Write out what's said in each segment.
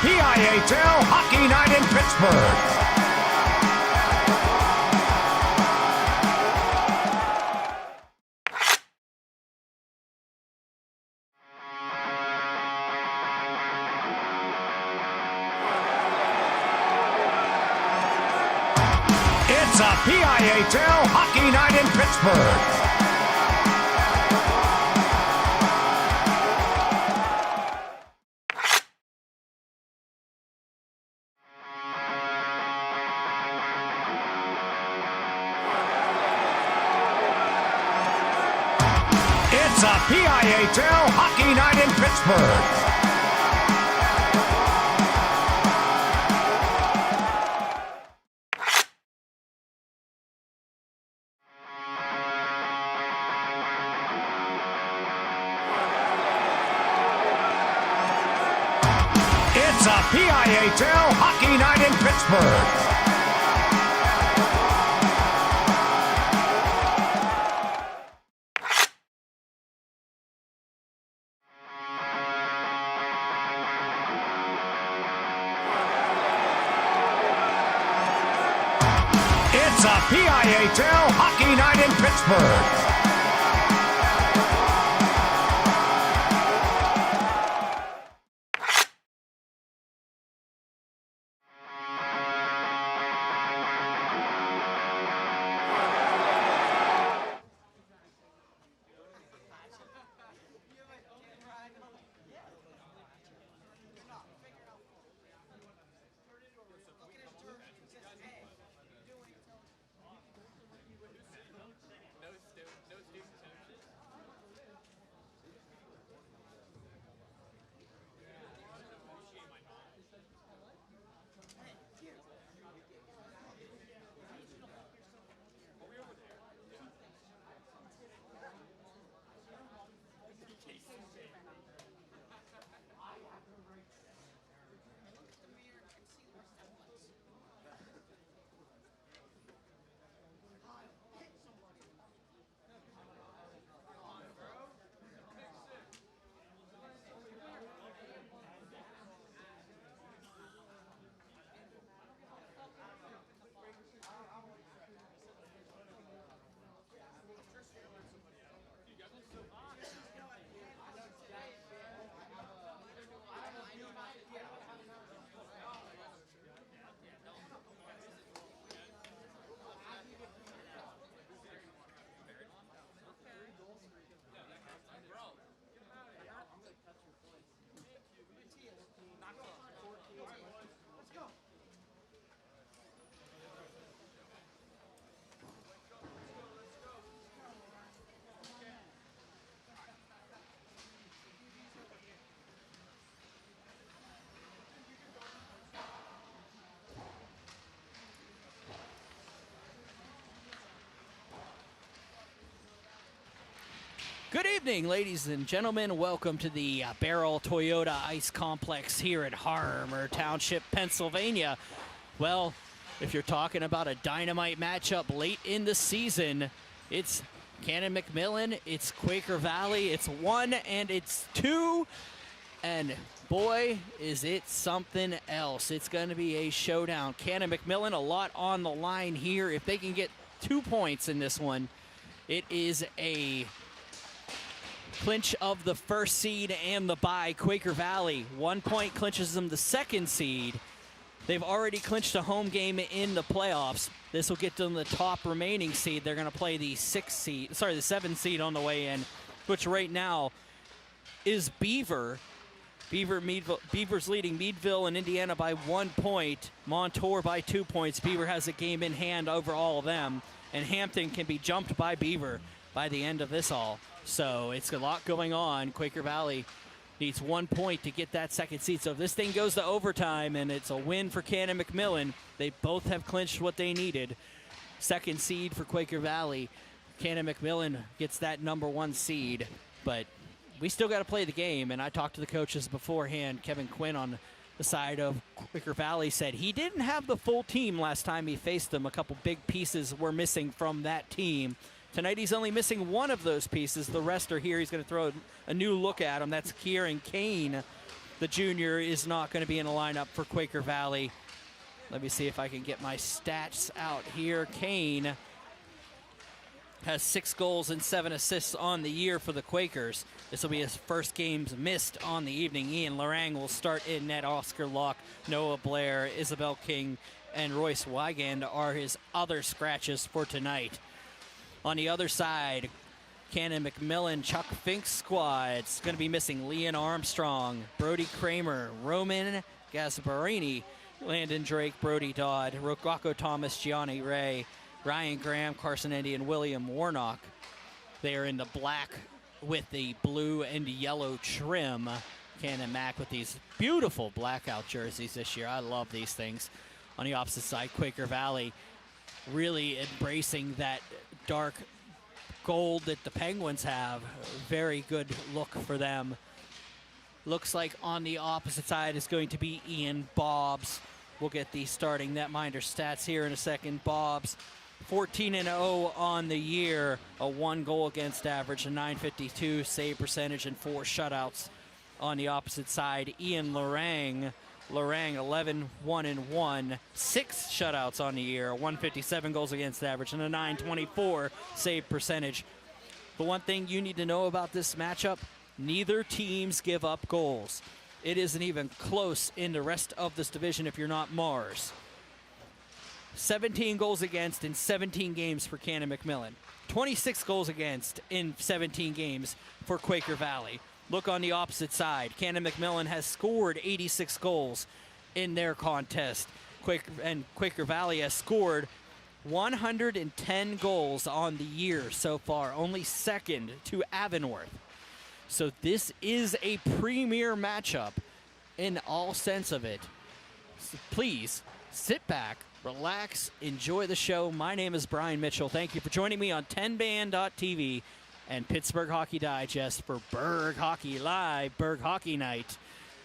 PIHL Hockey Night in Pittsburgh. It's a PIHL Hockey Night in Pittsburgh. It's a PIHL Hockey Night in Pittsburgh. It's a PIHL Hockey Night in Pittsburgh. It's a PIHL Hockey Night in Pittsburgh. Good evening, ladies and gentlemen. Welcome to the Baierl Toyota Ice Complex here in Harmer Township, Pennsylvania. Well, if you're talking about a dynamite matchup late in the season, it's Canon-McMillan, it's Quaker Valley, it's 1 and it's 2, and boy, is it something else. It's going to be a showdown. Canon-McMillan, a lot on the line here. If they can get 2 points in this one, it is a clinch of the first seed and the bye. Quaker Valley, 1 point clinches them the second seed. They've already clinched a home game in the playoffs. This will get them the top remaining seed. They're going to play the 7th seed on the way in, which right now is Beaver. Beaver's leading Meadville and Indiana by 1 point. Montour by 2 points. Beaver has a game in hand over all of them, and Hampton can be jumped by Beaver by the end of this all. So it's a lot going on. Quaker Valley needs 1 point to get that second seed. So if this thing goes to overtime and it's a win for Canon-McMillan, they both have clinched what they needed. Second seed for Quaker Valley. Canon-McMillan gets that #1 seed. But we still got to play the game. And I talked to the coaches beforehand. Kevin Quinn on the side of Quaker Valley said he didn't have the full team last time he faced them. A couple big pieces were missing from that team. Tonight he's only missing one of those pieces. The rest are here. He's going to throw a new look at them. That's Kieran Kane the junior, is not going to be in the lineup for Quaker Valley. Let me see if I can get my stats out here. Kane has 6 goals and 7 assists on the year for the Quakers. This will be his first games missed on the evening. Ian Lorang will start in net. Oscar Locke, Noah Blair, Isabel King, and Royce Wygand are his other scratches for tonight. On the other side, Canon-McMillan, Chuck Fink's squad. It's going to be missing Leon Armstrong, Brody Kramer, Roman Gasparini, Landon Drake, Brody Dodd, Rocco Thomas, Gianni Ray, Ryan Graham, Carson Endy, and William Warnock. They are in the black with the blue and yellow trim. Cannon Mac with these beautiful blackout jerseys this year. I love these things. On the opposite side, Quaker Valley really embracing that dark gold that the Penguins have. Very good look for them. Looks like on the opposite side is going to be Ian Bobbs. We'll get the starting netminder stats here in a second. Bobbs, 14-0 on the year, a 1 goal against average, a .952 save percentage, and 4 shutouts. On the opposite side, Ian Lorang, 11-1-1, 6 shutouts on the year, 157 goals against average, and a .924 save percentage. The one thing you need to know about this matchup, neither teams give up goals. It isn't even close in the rest of this division if you're not Mars. 17 goals against in 17 games for Canon-McMillan. 26 goals against in 17 games for Quaker Valley. Look on the opposite side. Canon-McMillan has scored 86 goals in their contest. Quaker Valley has scored 110 goals on the year so far, only second to Avonworth. So this is a premier matchup in all sense of it. So please sit back, relax, enjoy the show. My name is Brian Mitchell. Thank you for joining me on 10band.tv and Pittsburgh Hockey Digest for Berg Hockey Live, Berg Hockey Night.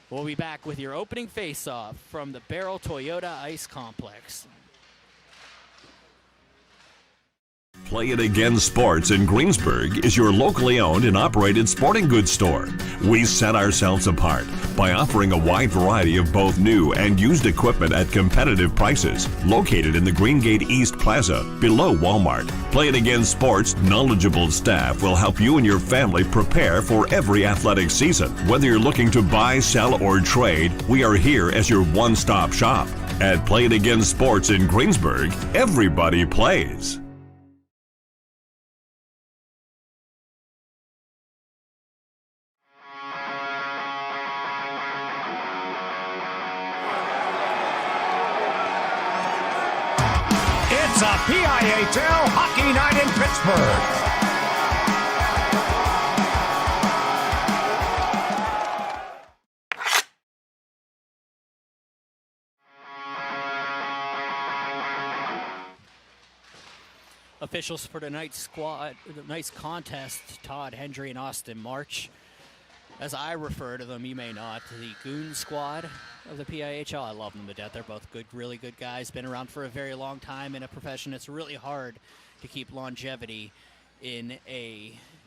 We'll be back with your opening face-off from the Baierl Toyota Ice Complex. Play It Again Sports in Greensburg is your locally owned and operated sporting goods store. We set ourselves apart by offering a wide variety of both new and used equipment at competitive prices. Located in the Greengate East Plaza, below Walmart, Play It Again Sports' knowledgeable staff will help you and your family prepare for every athletic season. Whether you're looking to buy, sell, or trade, we are here as your one-stop shop. At Play It Again Sports in Greensburg, everybody plays. It's a PIHL Hockey Night in Pittsburgh. Officials for tonight's contest, Todd Hendry and Austin March. As I refer to them, you may not, the Goon Squad of the PIHL. I love them to death. They're both good, really good guys. Been around for a very long time in a profession. It's really hard to keep longevity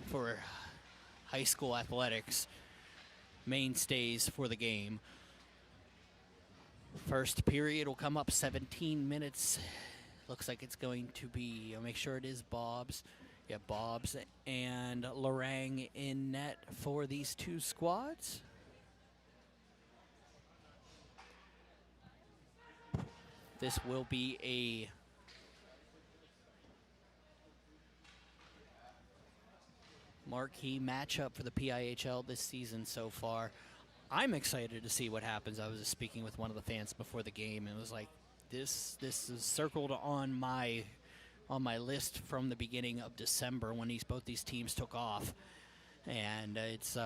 for high school athletics, mainstays for the game. First period will come up 17 minutes. Looks like it's going to be, I'll make sure it is Bobbs. Yeah, Bobbs and Lorang in net for these two squads. This will be a marquee matchup for the PIHL this season so far. I'm excited to see what happens. I was just speaking with one of the fans before the game, and it was like, this is circled on my list from the beginning of December when both these teams took off, and it's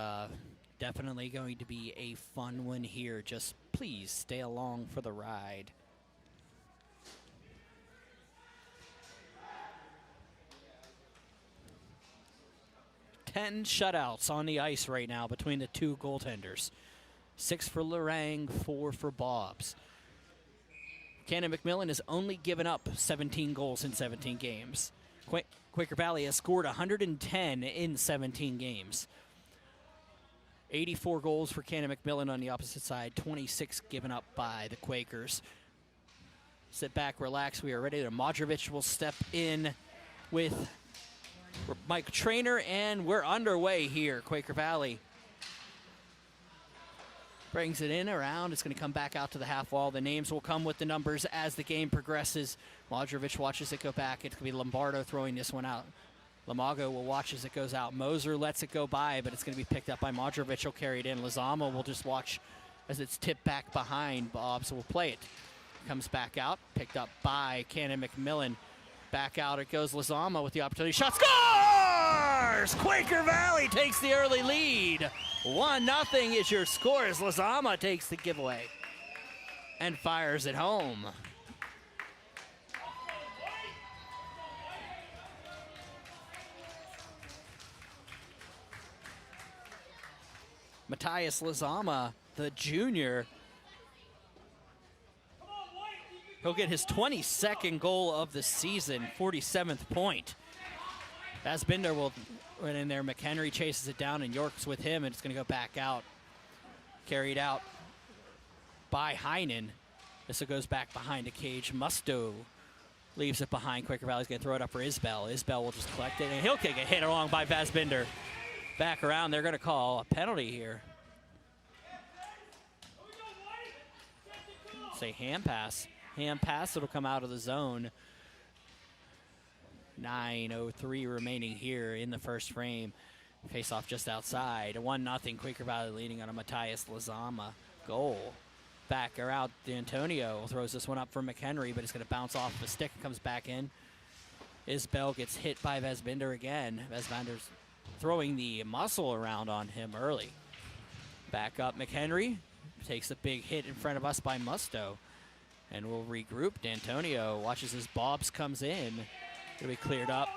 definitely going to be a fun one here. Just please stay along for the ride. Ten shutouts on the ice right now between the two goaltenders. 6 for Lorang, 4 for Bobbs. Canon-McMillan has only given up 17 goals in 17 games. Quaker Valley has scored 110 in 17 games. 84 goals for Canon-McMillan on the opposite side, 26 given up by the Quakers. Sit back, relax. We are ready. Modrovic will step in with Mike Trainer, and we're underway here. Quaker Valley brings it in around. It's going to come back out to the half wall. The names will come with the numbers as the game progresses. Modrovic watches it go back. It's going to be Lombardo throwing this one out. Lamago will watch as it goes out. Moser lets it go by, but it's going to be picked up by Modrovic. He'll carry it in. Lozama will just watch as it's tipped back behind Bob, so we'll play it. Comes back out, picked up by Canon-McMillan. Back out it goes. Lozama with the opportunity. Shot, scores! Quaker Valley takes the early lead. 1-0 is your score as Lozama takes the giveaway and fires it home. Matthias Lozama, the junior, he'll get his 22nd goal of the season, 47th point. Asbinder will run in there. McHenry chases it down, and York's with him, and it's going to go back out. Carried out by Heinen. This goes back behind the cage. Musto leaves it behind. Quaker Valley's going to throw it up for Isbell. Isbell will just collect it, and he'll kick it. Hit along by Vasbinder. Back around. They're going to call a penalty here. Say hand pass. Hand pass, it'll come out of the zone. 9:03 remaining here in the first frame. Face off just outside. 1-0 Quaker Valley leading on a Matthias Lozama goal. Back around, D'Antonio throws this one up for McHenry, but it's going to bounce off the stick and comes back in. Isbell gets hit by Vasbinder again. Vasbinder's throwing the muscle around on him early. Back up, McHenry takes a big hit in front of us by Musto. And we'll regroup. D'Antonio watches as Bobs comes in. It'll be cleared up.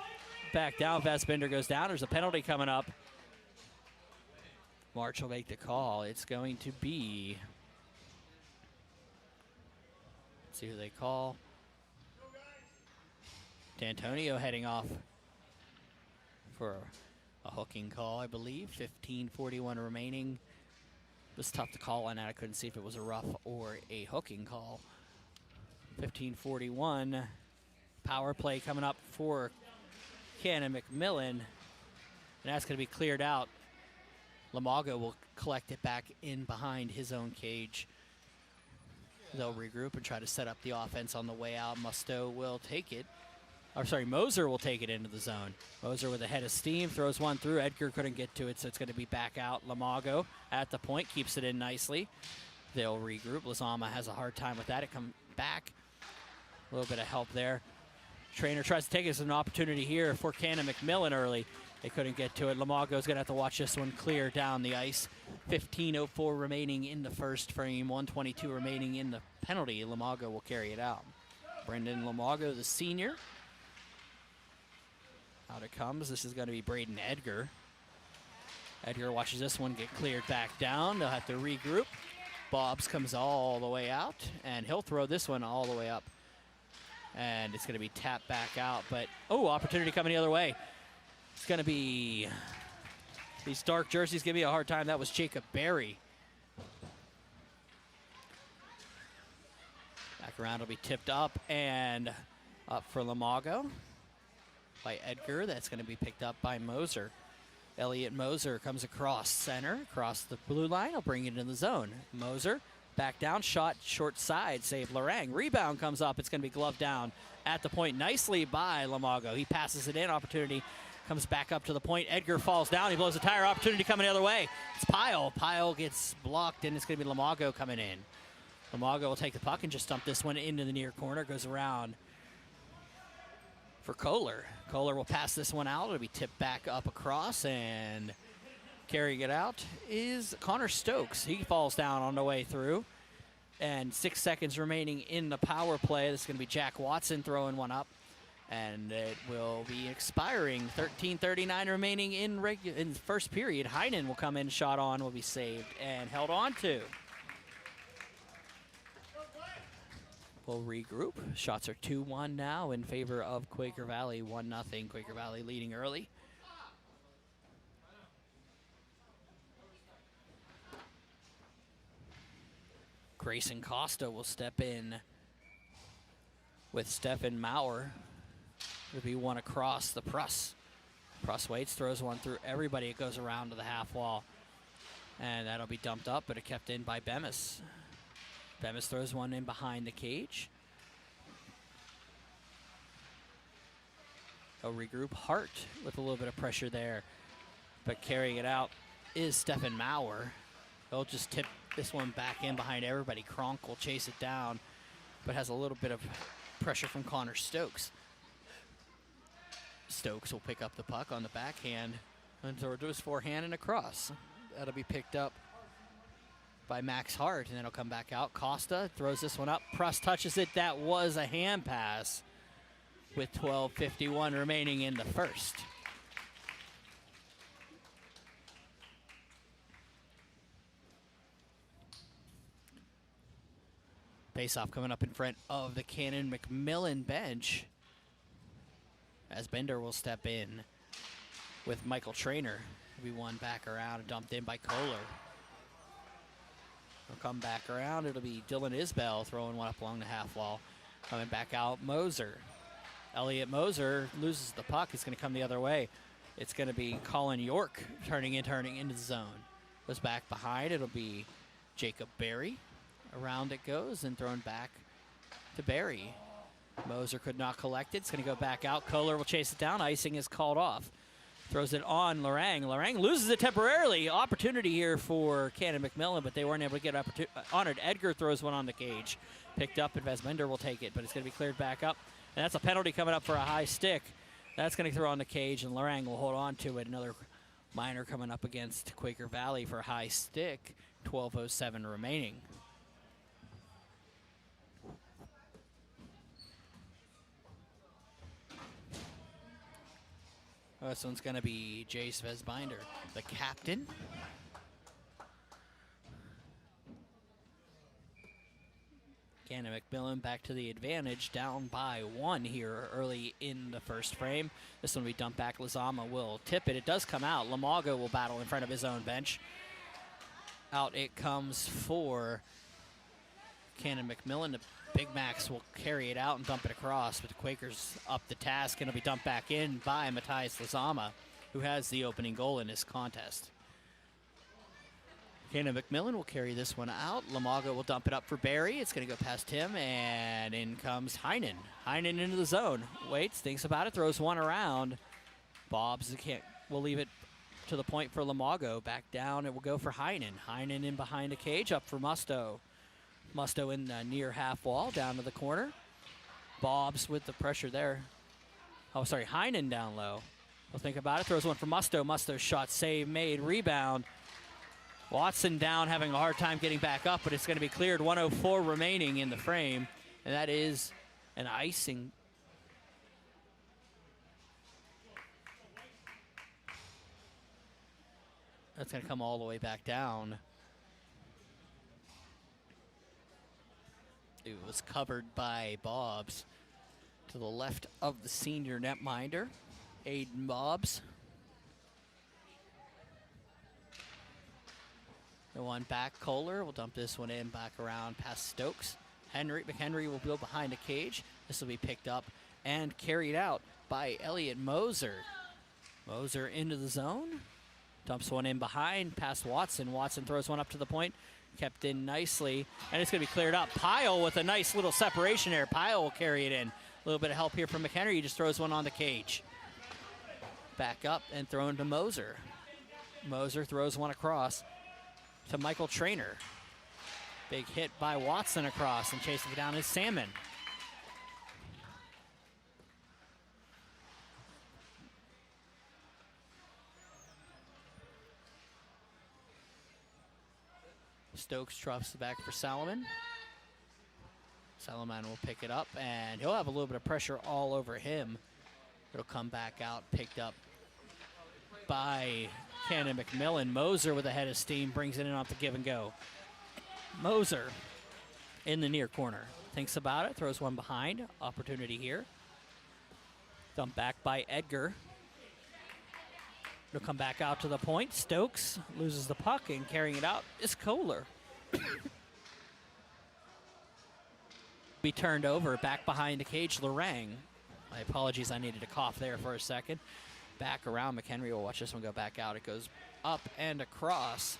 Back down. Vasbinder goes down. There's a penalty coming up. March will make the call. It's going to be... Let's see who they call. D'Antonio heading off for a hooking call, I believe. 15:41 remaining. It was tough to call on that. I couldn't see if it was a rough or a hooking call. 15:41. Power play coming up for Canon-McMillan. And that's going to be cleared out. Lamago will collect it back in behind his own cage. They'll regroup and try to set up the offense on the way out. Musto will take it. Or sorry, Moser will take it into the zone. Moser with a head of steam, throws one through. Edgar couldn't get to it, so it's going to be back out. Lamago at the point, keeps it in nicely. They'll regroup. Lozama has a hard time with that. It comes back. A little bit of help there. Trainer tries to take it as an opportunity here for Canon-McMillan early. They couldn't get to it. Lamago's going to have to watch this one clear down the ice. 15:04 remaining in the first frame. 1:22 remaining in the penalty. Lamago will carry it out. Brendan Lamago, the senior. Out it comes. This is going to be Braden Edgar. Edgar watches this one get cleared back down. They'll have to regroup. Bobs comes all the way out, and he'll throw this one all the way up. And it's going to be tapped back out, but, oh, opportunity coming the other way. It's going to be, these dark jerseys give me a hard time. That was Jacob Berry. Back around will be tipped up and up for Lamago by Edgar. That's going to be picked up by Moser. Elliot Moser comes across center, across the blue line. He'll bring it in the zone. Moser. Back down, shot, short side, save Lorang. Rebound comes up. It's going to be gloved down at the point nicely by Lamago. He passes it in. Opportunity comes back up to the point. Edgar falls down. He blows a tire. Opportunity coming the other way. It's Pyle. Pyle gets blocked, and it's going to be Lamago coming in. Lamago will take the puck and just dump this one into the near corner. Goes around for Kohler. Kohler will pass this one out. It'll be tipped back up across, and carrying it out is Connor Stokes. He falls down on the way through. And 6 seconds remaining in the power play. This is going to be Jack Watson throwing one up. And it will be expiring. 13:39 remaining in the first period. Heinen will come in, shot on, will be saved and held on to. We'll regroup. Shots are 2-1 now in favor of Quaker Valley. 1-0. Quaker Valley leading early. Grayson Costa will step in with Stefan Maurer. It'll be one across the Pruss. Pruss waits, throws one through everybody. It goes around to the half wall. And that'll be dumped up, but it kept in by Bemis. Bemis throws one in behind the cage. A regroup. Hart with a little bit of pressure there. But carrying it out is Stefan Maurer. He'll just tip this one back in behind everybody. Kronk will chase it down, but has a little bit of pressure from Connor Stokes. Stokes will pick up the puck on the backhand and throw it to his forehand and across. That'll be picked up by Max Hart, and then it'll come back out. Costa throws this one up. Pruss touches it. That was a hand pass with 12:51 remaining in the first. Face-off coming up in front of the Canon-McMillan bench as Bender will step in with Michael Trainer. He'll be one back around and dumped in by Kohler. He'll come back around. It'll be Dylan Isbell throwing one up along the half wall. Coming back out, Moser. Elliot Moser loses the puck. It's going to come the other way. It's going to be Colin York turning into the zone. Goes back behind. It'll be Jacob Berry. Around it goes and thrown back to Berry. Moser could not collect it. It's going to go back out. Kohler will chase it down. Icing is called off. Throws it on Lorang. Lorang loses it temporarily. Opportunity here for Canon-McMillan, but they weren't able to get on it. Edgar throws one on the cage. Picked up, and Vesmender will take it, but it's going to be cleared back up. And that's a penalty coming up for a high stick. That's going to throw on the cage, and Lorang will hold on to it. Another minor coming up against Quaker Valley for a high stick. 12:07 remaining. This one's going to be Jace Vesbinder, the captain. Canon-McMillan back to the advantage, down by 1 here early in the first frame. This one will be dumped back. Lazama will tip it. It does come out. Lamago will battle in front of his own bench. Out it comes for Canon-McMillan. The Big Max will carry it out and dump it across, but the Quakers up the task, and it'll be dumped back in by Matthias Lazama, who has the opening goal in this contest. Canon-McMillan will carry this one out. Lamago will dump it up for Barry. It's going to go past him, and in comes Heinen. Heinen into the zone. Waits, thinks about it, throws one around. Bobs will leave it to the point for Lamago. Back down, it will go for Heinen. Heinen in behind the cage, up for Musto. Musto in the near half wall, down to the corner. Bobs with the pressure there. Oh, sorry, Heinen down low. We'll think about it, throws one for Musto. Musto's shot save made, rebound. Watson down, having a hard time getting back up, but it's going to be cleared. 1:04 remaining in the frame, and that is an icing. That's going to come all the way back down. It was covered by Bobs to the left of the senior netminder, Aiden Bobs. The one back, Kohler will dump this one in back around past Stokes. McHenry will go behind the cage. This will be picked up and carried out by Elliot Moser. Moser into the zone. Dumps one in behind past Watson. Watson throws one up to the point. Kept in nicely, and it's going to be cleared up. PIHL with a nice little separation there. PIHL will carry it in. A little bit of help here from McHenry. He just throws one on the cage. Back up and thrown to Moser. Moser throws one across to Michael Trainer. Big hit by Watson across, and chasing it down is Salmon. Stokes drops the back for Salomon. Salomon will pick it up, and he'll have a little bit of pressure all over him. It'll come back out, picked up by Canon-McMillan. Moser with a head of steam brings it in off the give and go. Moser in the near corner. Thinks about it, throws one behind. Opportunity here. Dumped back by Edgar. It'll come back out to the point. Stokes loses the puck, and carrying it out is Kohler. be turned over back behind the cage. Lorang. My apologies, I needed to cough there for a second. Back around. McHenry will watch this one go back out. It goes up and across.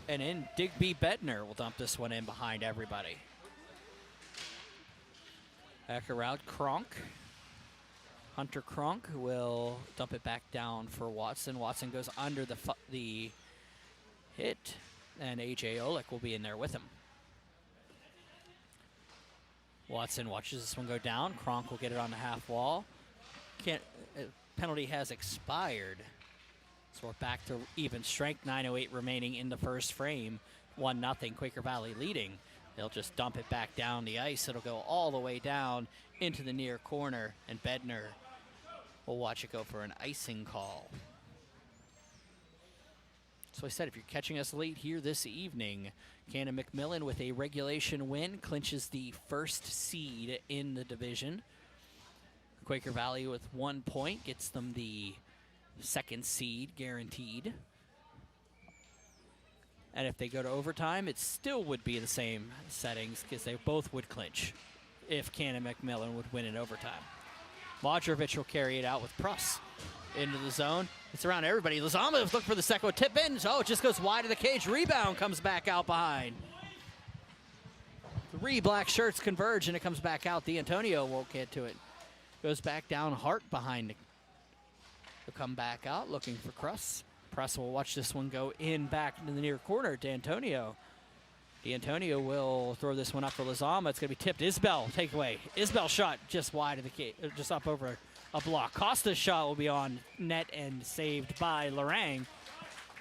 And in Digby Bednar will dump this one in behind everybody. Back around Kronk. Hunter Kronk will dump it back down for Watson. Watson goes under the hit, and A.J. Olek will be in there with him. Watson watches this one go down. Kronk will get it on the half wall. Penalty has expired. So we're back to even strength. 9:08 remaining in the first frame. 1-0, Quaker Valley leading. They'll just dump it back down the ice. It'll go all the way down into the near corner, and Bednar will watch it go for an icing call. So I said, if you're catching us late here this evening, Canon-McMillan with a regulation win clinches the first seed in the division. Quaker Valley with 1 point gets them the second seed guaranteed. And if they go to overtime, it still would be the same settings because they both would clinch if Canon-McMillan would win in overtime. Modrovic will carry it out with Pruss into the zone. It's around everybody. Lozama looking for the second one. Tip in. Oh, it just goes wide of the cage. Rebound comes back out behind. 3 black shirts converge, and it comes back out. D'Antonio won't get to it. Goes back down. Hart behind it. He'll come back out looking for Pruss. Pruss will watch this one go in back into the near corner. D'Antonio will throw this one up for Lozama. It's going to be tipped. Isbell, takeaway. Isbell shot just wide of the cage, just up over a block. Costa's shot will be on net and saved by Lorang.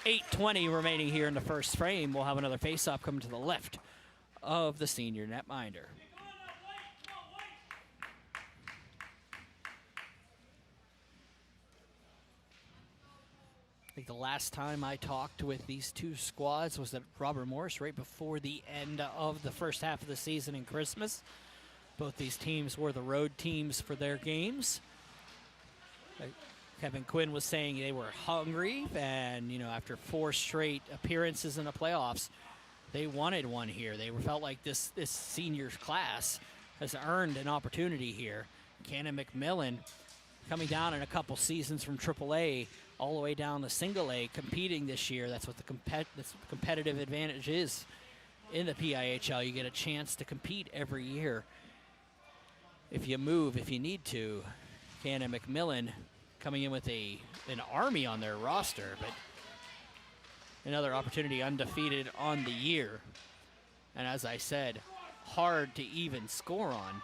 8:20 remaining here in the first frame. We'll have another face-off coming to the left of the senior netminder. I think the last time I talked with these two squads was at Robert Morris right before the end of the first half of the season and Christmas. Both these teams were the road teams for their games. Kevin Quinn was saying they were hungry, and after 4 straight appearances in the playoffs, they wanted one here. They felt like this senior class has earned an opportunity here. Canon-McMillan coming down in a couple seasons from AAA all the way down to single A, competing this year. That's what the competitive advantage is in the PIHL. You get a chance to compete every year. If you move, if you need to. Canon-McMillan coming in with an army on their roster, but another opportunity undefeated on the year. And as I said, hard to even score on.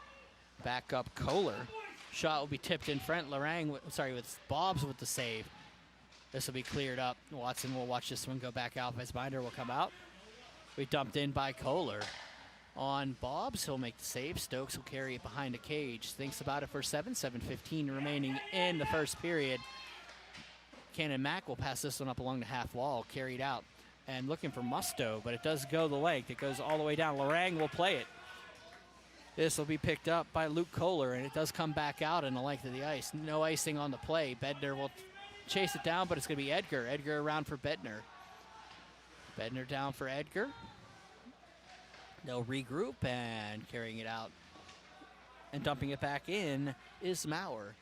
Back up Kohler. Shot will be tipped in front. With Bobs with the save. This will be cleared up. Watson will watch this one go back out. Binder will come out. We dumped in by Kohler. On Bobs, he'll make the save. Stokes will carry it behind the cage. Thinks about it for 7:15 remaining in the first period. Cannon Mack will pass this one up along the half wall, carried out. And looking for Musto, but it does go the length. It goes all the way down. Lorang will play it. This will be picked up by Luke Kohler, and it does come back out in the length of the ice. No icing on the play. Bednar will chase it down, but it's going to be Edgar. Edgar around for Bednar. Bednar down for Edgar. They'll regroup, and carrying it out and dumping it back in is Maurer.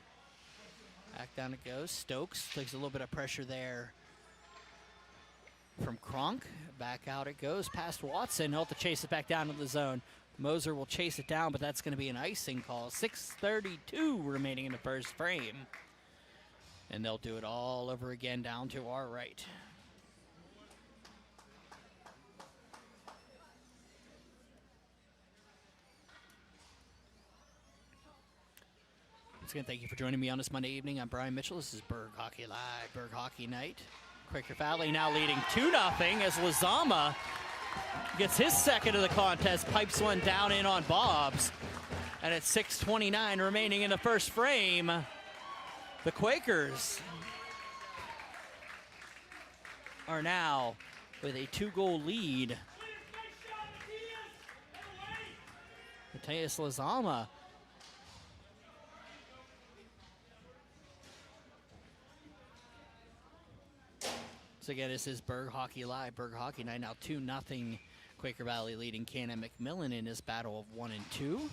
Back down it goes. Stokes takes a little bit of pressure there from Kronk. Back out it goes past Watson. He'll have to chase it back down to the zone. Moser will chase it down, but that's going to be an icing call. 6:32 remaining in the first frame. And they'll do it all over again down to our right. Once again, thank you for joining me on this Monday evening. I'm Brian Mitchell. This is Berg Hockey Live, Berg Hockey Night. Quaker Valley now leading 2-0 as Lozama gets his second of the contest, pipes one down in on Bobs. And at 6:29 remaining in the first frame, the Quakers are now with a 2-goal lead. Mateus Lozama so again, this is Berg Hockey Live, Berg Hockey Night. Now 2-0 Quaker Valley leading Canon-McMillan in his battle of 1 and 2.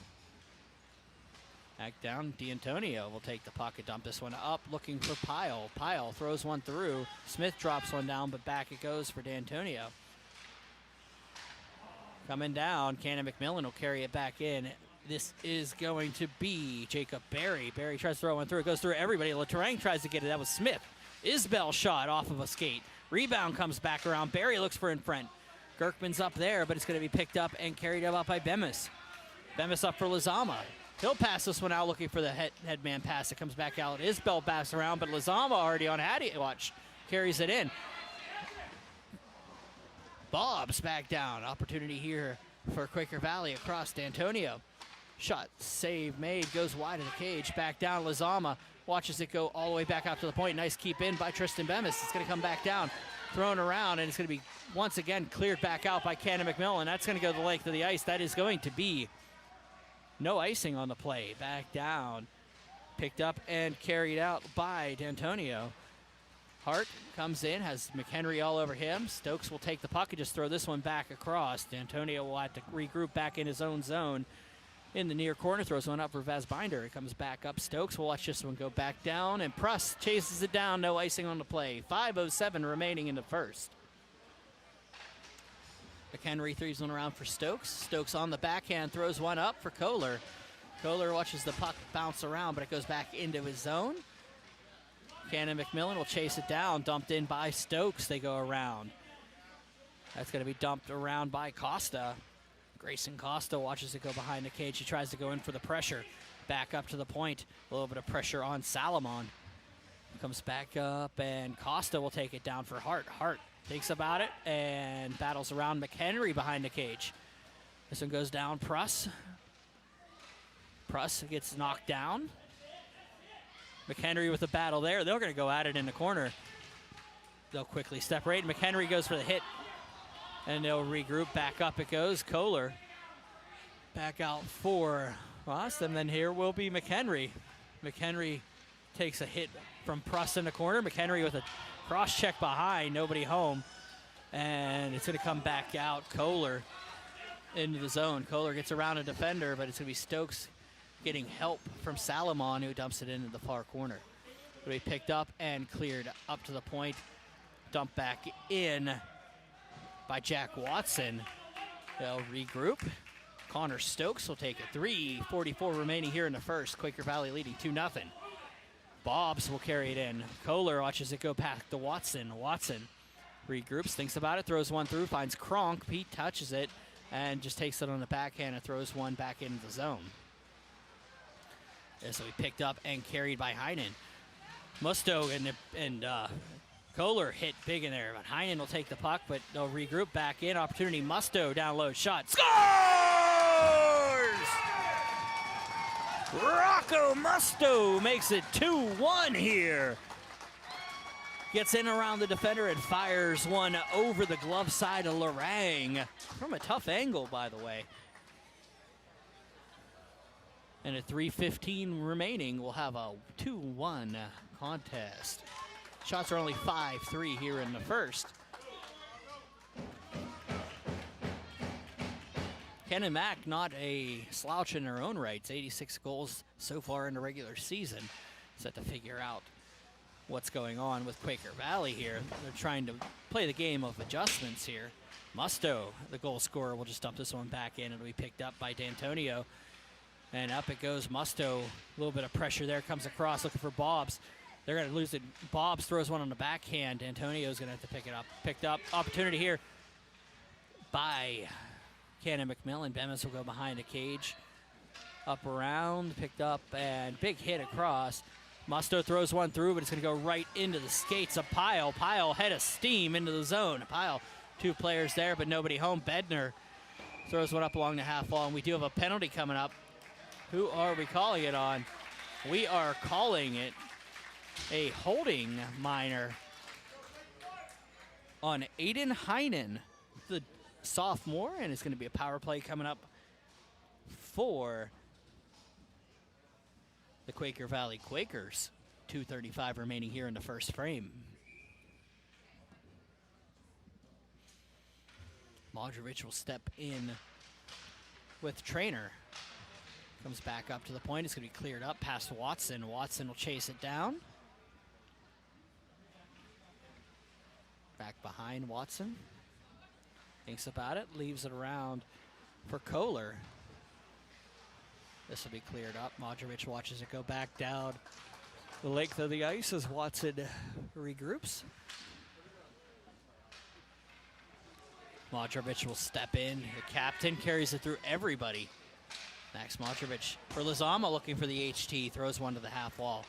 Back down, D'Antonio will take the pocket dump. This one up, looking for PIHL. PIHL throws one through. Smith drops one down, but back it goes for D'Antonio. Coming down, Canon-McMillan will carry it back in. This is going to be Jacob Barry. Barry tries to throw one through. It goes through everybody. Laterang tries to get it. That was Smith. Isbell shot off of a skate. Rebound comes back around. Barry looks for in front. Gerkman's up there, but it's going to be picked up and carried up by Bemis. Bemis up for Lizama. He'll pass this one out looking for the headman pass. It comes back out. Isbell backs around, but Lizama already on Hattie watch. Carries it in. Bob's back down. Opportunity here for Quaker Valley across D'Antonio. Shot, save made, goes wide of the cage. Back down, Lizama watches it go all the way back out to the point. Nice keep in by Tristan Bemis. It's going to come back down, thrown around, and it's going to be once again cleared back out by Canon-McMillan. That's going to go the length of the ice. That is going to be no icing on the play. Back down, picked up and carried out by D'Antonio. Hart comes in, has McHenry all over him. Stokes will take the puck and just throw this one back across. D'Antonio will have to regroup back in his own zone. In the near corner, throws one up for Vazbinder. It comes back up. Stokes will watch this one go back down, and Pruss chases it down. No icing on the play. 5:07 remaining in the first. McHenry throws one around for Stokes. Stokes on the backhand throws one up for Kohler. Kohler watches the puck bounce around, but it goes back into his zone. Canon-McMillan will chase it down. Dumped in by Stokes. They go around. That's going to be dumped around by Costa. Grayson Costa watches it go behind the cage. He tries to go in for the pressure. Back up to the point. A little bit of pressure on Salomon. Comes back up, and Costa will take it down for Hart. Hart thinks about it and battles around McHenry behind the cage. This one goes down. Pruss gets knocked down. McHenry with a battle there. They're going to go at it in the corner. They'll quickly separate. McHenry goes for the hit. And they'll regroup. Back up it goes. Kohler back out for Ross. And then here will be McHenry. McHenry takes a hit from Pruss in the corner. McHenry with a cross check behind. Nobody home. And it's going to come back out. Kohler into the zone. Kohler gets around a defender, but it's going to be Stokes getting help from Salomon, who dumps it into the far corner. It'll be picked up and cleared up to the point. Dumped back in by Jack Watson. They'll regroup. Connor Stokes will take it. 3:44 remaining here in the first. Quaker Valley leading 2-0. Bobs will carry it in. Kohler watches it go back to Watson. Watson regroups, thinks about it, throws one through, finds Kronk. Pete touches it and just takes it on the backhand and throws one back into the zone. This will be picked up and carried by Heinen. Musto and Kohler hit big in there, but Heinen will take the puck, but they'll regroup back in. Opportunity, Musto down low, shot, scores! Rocco Musto makes it 2-1 here. Gets in around the defender and fires one over the glove side of Lorang. From a tough angle, by the way. And at 3:15 remaining, we'll have a 2-1 contest. Shots are only 5-3 here in the first. Ken and Mac, not a slouch in their own rights. 86 goals so far in the regular season. Set to figure out what's going on with Quaker Valley here. They're trying to play the game of adjustments here. Musto, the goal scorer, will just dump this one back in. It'll be picked up by D'Antonio. And up it goes. Musto, a little bit of pressure there, comes across looking for Bobs. They're going to lose it. Bobs throws one on the backhand. Antonio's going to have to pick it up. Picked up. Opportunity here by Canon-McMillan. Bemis will go behind the cage. Up around. Picked up and big hit across. Musto throws one through, but it's going to go right into the skates of PIHL. PIHL head of steam into the zone. PIHL, two players there, but nobody home. Bednar throws one up along the half wall, and we do have a penalty coming up. Who are we calling it on? We are calling it a holding minor on Aiden Heinen, the sophomore, and it's going to be a power play coming up for the Quaker Valley Quakers. 2:35 remaining here in the first frame. Modrovich will step in with Trainer. Comes back up to the point. It's going to be cleared up past Watson. Watson will chase it down. Back behind Watson. Thinks about it. Leaves it around for Kohler. This will be cleared up. Modrovich watches it go back down the length of the ice as Watson regroups. Modrovich will step in. The captain carries it through everybody. Max Modrovich for Lizama looking for the HT. Throws one to the half wall.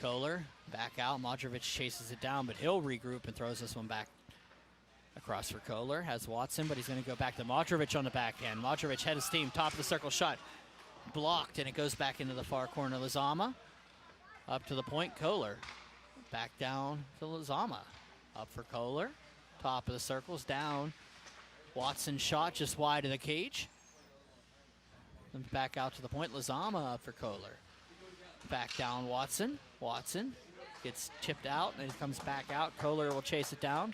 Kohler back out. Modrovich chases it down, but he'll regroup and throws this one back across for Kohler. Has Watson, but he's going to go back to Modrovich on the backhand. Modrovich head of steam, top of the circle shot. Blocked, and it goes back into the far corner. Lizama up to the point. Kohler back down to Lizama. Up for Kohler. Top of the circles, down. Watson shot just wide of the cage. Comes back out to the point. Lizama up for Kohler. Back down Watson. Watson gets chipped out, and it comes back out. Kohler will chase it down.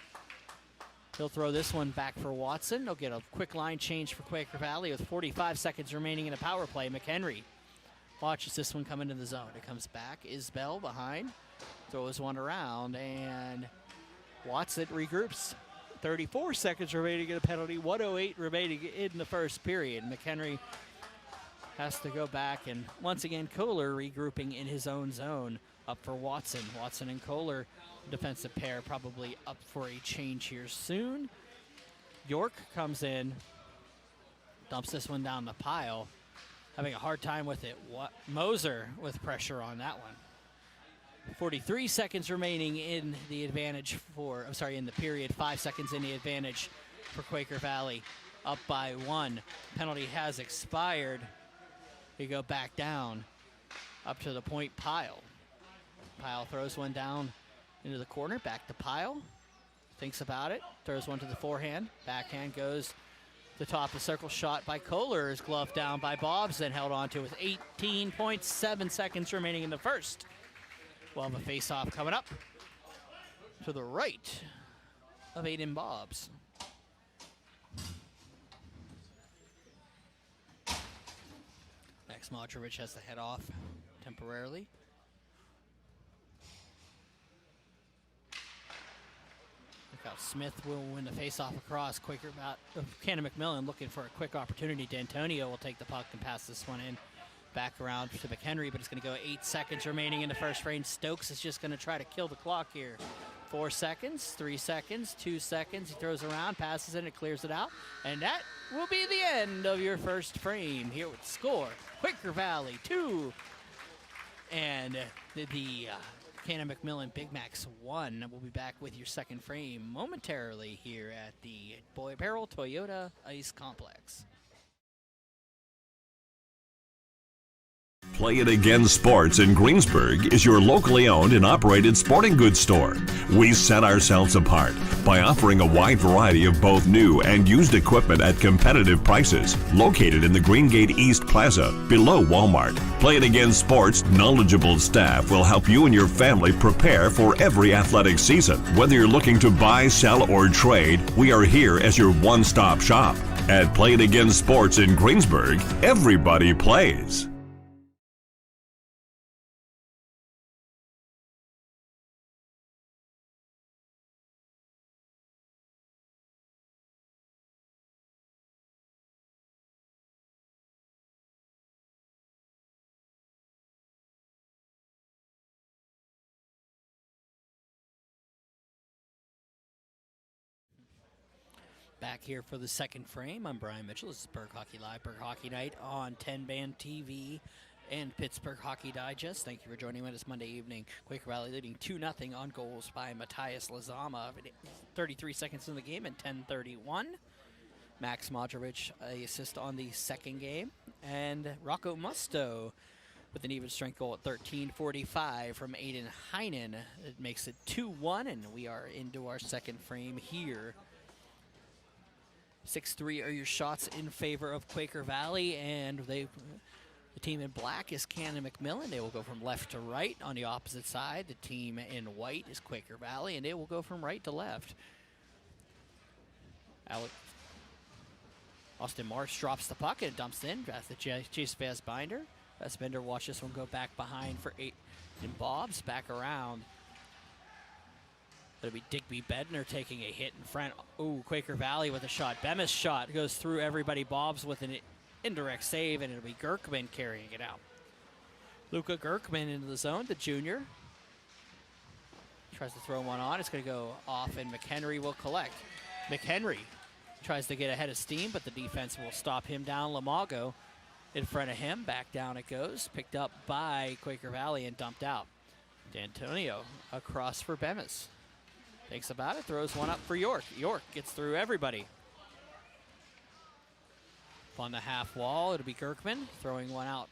He'll throw this one back for Watson. He'll get a quick line change for Quaker Valley with 45 seconds remaining in a power play. McHenry watches this one come into the zone. It comes back. Isbell behind. Throws one around, and Watson regroups. 34 seconds remaining in a penalty. 1:08 remaining in the first period. McHenry has to go back, and once again, Kohler regrouping in his own zone. Up for Watson. Watson and Kohler, defensive pair, probably up for a change here soon. York comes in, dumps this one down the pile, having a hard time with it. Moser with pressure on that one. 43 seconds remaining in the advantage for, in the period. 5 seconds in the advantage for Quaker Valley. Up by 1. Penalty has expired. We go back down, up to the point. Pile. Pile throws one down into the corner, back to Pile. Thinks about it, throws one to the forehand. Backhand goes to the top of the circle, shot by Kohler, is gloved down by Bobs, then held on to with 18.7 seconds remaining in the first. We'll have a face-off coming up to the right of Aiden Bobs. Max Modrovich has to head off temporarily. Look out, Smith will win the face-off across. Quaker Canon-McMillan looking for a quick opportunity. D'Antonio will take the puck and pass this one in. Back around to McHenry, but it's going to go 8 seconds remaining in the first frame. Stokes is just going to try to kill the clock here. 4 seconds, 3 seconds, 2 seconds. He throws around, passes it, and clears it out. And that will be the end of your first frame. Here with the score, Quaker Valley 2. And the Canon-McMillan Big Macs 1. We'll be back with your second frame momentarily here at the Baierl Toyota Ice Complex. Play It Again Sports in Greensburg is your locally owned and operated sporting goods store. We set ourselves apart by offering a wide variety of both new and used equipment at competitive prices. Located in the Greengate East Plaza, below Walmart, Play It Again Sports' knowledgeable staff will help you and your family prepare for every athletic season. Whether you're looking to buy, sell, or trade, we are here as your one-stop shop. At Play It Again Sports in Greensburg, everybody plays. Back here for the second frame. I'm Brian Mitchell. This is Berg Hockey Live, Berg Hockey Night on 10-Band TV and Pittsburgh Hockey Digest. Thank you for joining me this Monday evening. Quaker Valley leading 2-0 on goals by Matthias Lizama. 33 seconds in the game and 10:31. Max Modrovich, a assist on the second game. And Rocco Musto with an even strength goal at 13:45 from Aiden Heinen. It makes it 2-1, and we are into our second frame here. 6-3 are your shots in favor of Quaker Valley, and the team in black is Canon-McMillan. They will go from left to right. On the opposite side, the team in white is Quaker Valley, and they will go from right to left. Austin Marsh drops the puck and dumps in. That's the chase Fassbinder. Fassbinder watch this one go back behind for 8. And Bob's back around. It'll be Digby Bednar taking a hit in front. Ooh, Quaker Valley with a shot. Bemis' shot goes through everybody. Bob's with an indirect save, and it'll be Gerkman carrying it out. Luca Gerkman into the zone, the junior. Tries to throw one on. It's going to go off, and McHenry will collect. McHenry tries to get ahead of steam, but the defense will stop him down. Lamago in front of him. Back down it goes. Picked up by Quaker Valley and dumped out. D'Antonio across for Bemis. Thinks about it, throws one up for York. York gets through everybody. On the half wall, it'll be Gerkman throwing one out.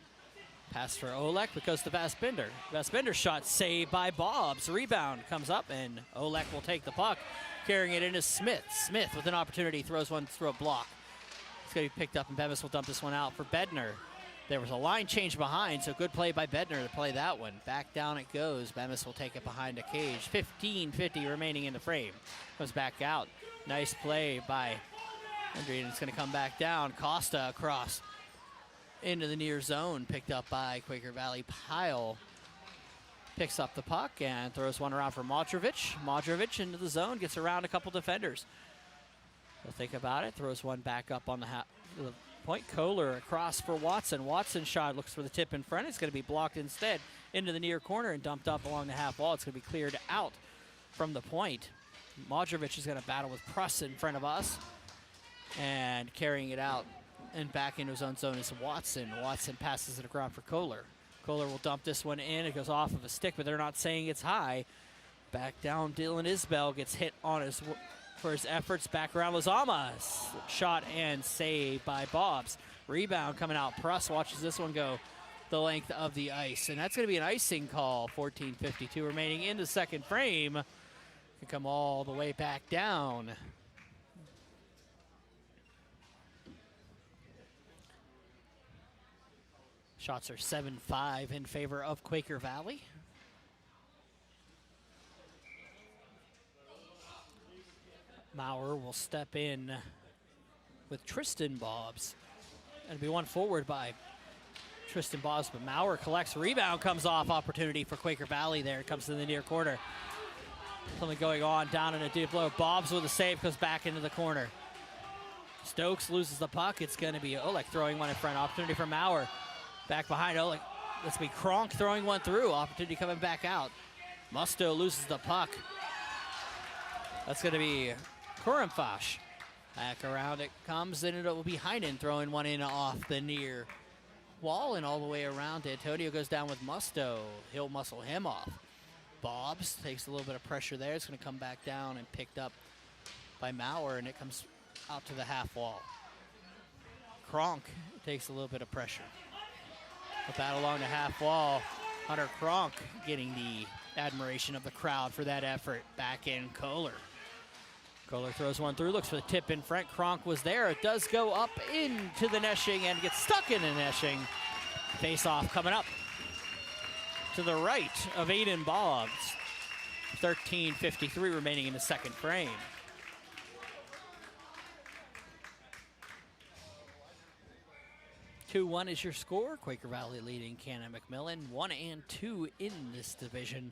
Pass for Olek, but goes to Fassbinder. Fassbinder's shot saved by Bobs. Rebound comes up, and Olek will take the puck, carrying it into Smith. Smith with an opportunity, throws one through a block. It's going to be picked up, and Bemis will dump this one out for Bednar. There was a line change behind, so good play by Bednar to play that one. Back down it goes. Bemis will take it behind a cage. 15:50 remaining in the frame. Comes back out. Nice play by Hendry, and it's going to come back down. Costa across into the near zone. Picked up by Quaker Valley. PIHL picks up the puck and throws one around for Modrovic. Modrovic into the zone, gets around a couple defenders. He'll think about it. Throws one back up on the point. Kohler across for Watson. Watson shot looks for the tip in front. It's going to be blocked instead into the near corner and dumped up along the half wall. It's going to be cleared out from the point. Modrovic is going to battle with Pruss in front of us and carrying it out and back into his own zone is Watson. Watson passes it around for Kohler. Kohler will dump this one in. It goes off of a stick, but they're not saying it's high. Back down, Dylan Isbell gets hit on his for his efforts. Back around Lozama. Shot and save by Bobs. Rebound coming out. Pruss watches this one go the length of the ice. And that's going to be an icing call. 14:52 remaining in the second frame. Can come all the way back down. Shots are 7-5 in favor of Quaker Valley. Maurer will step in with Tristan Bobs. And it'll be one forward by Tristan Bobs, but Maurer collects. Rebound comes off. Opportunity for Quaker Valley there. It comes to the near corner. Something going on down in a deep low. Bobs with a save, goes back into the corner. Stokes loses the puck. It's going to be Olek throwing one in front. Opportunity for Maurer. Back behind Olek. Let's be Kronk throwing one through. Opportunity coming back out. Musto loses the puck. That's going to be Kurimfash. Back around it comes, and it will be Heinen throwing one in off the near wall and all the way around. Antonio goes down with Musto. He'll muscle him off. Bobs takes a little bit of pressure there. It's going to come back down and picked up by Maurer, and it comes out to the half wall. Kronk takes a little bit of pressure. A battle along the half wall. Hunter Kronk getting the admiration of the crowd for that effort. Back in Kohler. Kohler throws one through, looks for the tip in front. Kronk was there. It does go up into the neshing and gets stuck in the neshing. Face off coming up to the right of Aiden Bobs. 13:53 remaining in the second frame. (2-1) is your score. Quaker Valley leading Canon-McMillan 1-2 in this division.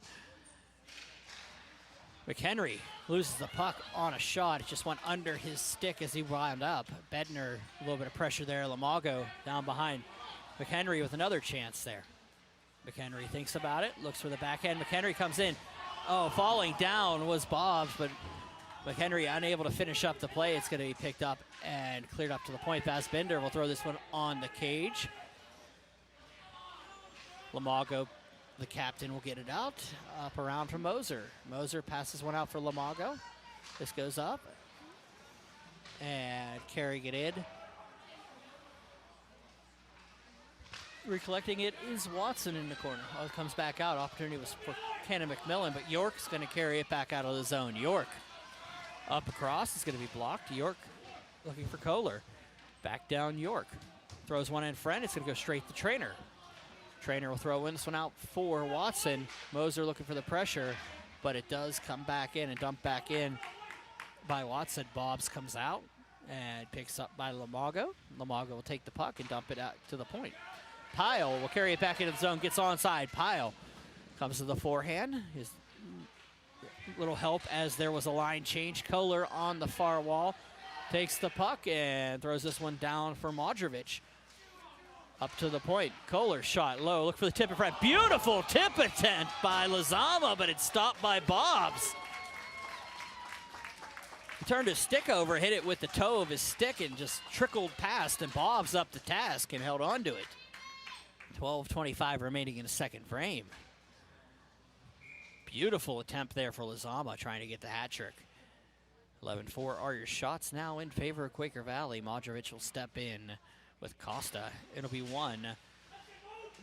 McHenry loses the puck on a shot. It just went under his stick as he wound up. Bednar, a little bit of pressure there. Lamago down behind. McHenry with another chance there. McHenry thinks about it, looks for the backhand. McHenry comes in. Oh, falling down was Bobs, but McHenry unable to finish up the play. It's going to be picked up and cleared up to the point. Fassbinder will throw this one on the cage. Lamago, the captain, will get it out. Up around for Moser. Moser passes one out for Lamago. This goes up. And carrying it in. Recollecting it is Watson in the corner. Oh, it comes back out. Opportunity was for Canon-McMillan, but York's going to carry it back out of the zone. York up across. It's going to be blocked. York looking for Kohler. Back down York. Throws one in front. It's going to go straight to Trainer. Trainer will throw this one out for Watson. Moser looking for the pressure, but it does come back in and dump back in by Watson. Bobs comes out And picks up by Lamago. Lamago will take the puck and dump it out to the point. PIHL will carry it back into the zone, gets onside. PIHL comes to the forehand. His little help as there was a line change. Kohler on the far wall takes the puck and throws this one down for Modrovic. Up to the point. Kohler shot low. Look for the tip in front. Beautiful tip attempt by Lizama, but it's stopped by Bobs. He turned his stick over, hit it with the toe of his stick, and just trickled past, and Bobs up the task and held on to it. 12:25 remaining in the second frame. Beautiful attempt there for Lizama, trying to get the hat trick. 11-4 are your shots now in favor of Quaker Valley. Modrovic will step in with Costa. It'll be won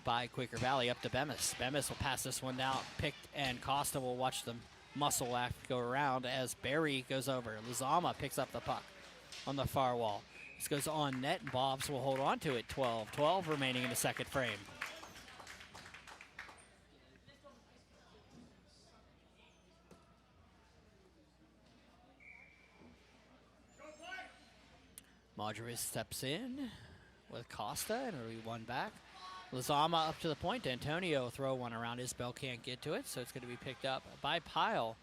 by Quaker Valley up to Bemis. Bemis will pass this one down, picked, and Costa will watch the muscle act go around as Barry goes over. Lizama picks up the puck on the far wall. This goes on net, and Bobs will hold on to it. 12-12 remaining in the second frame. Modrovic steps in with Costa, and it'll be one back. Lizama up to the point. Antonio throw one around. Isbell can't get to it, so it's going to be picked up by PIHL.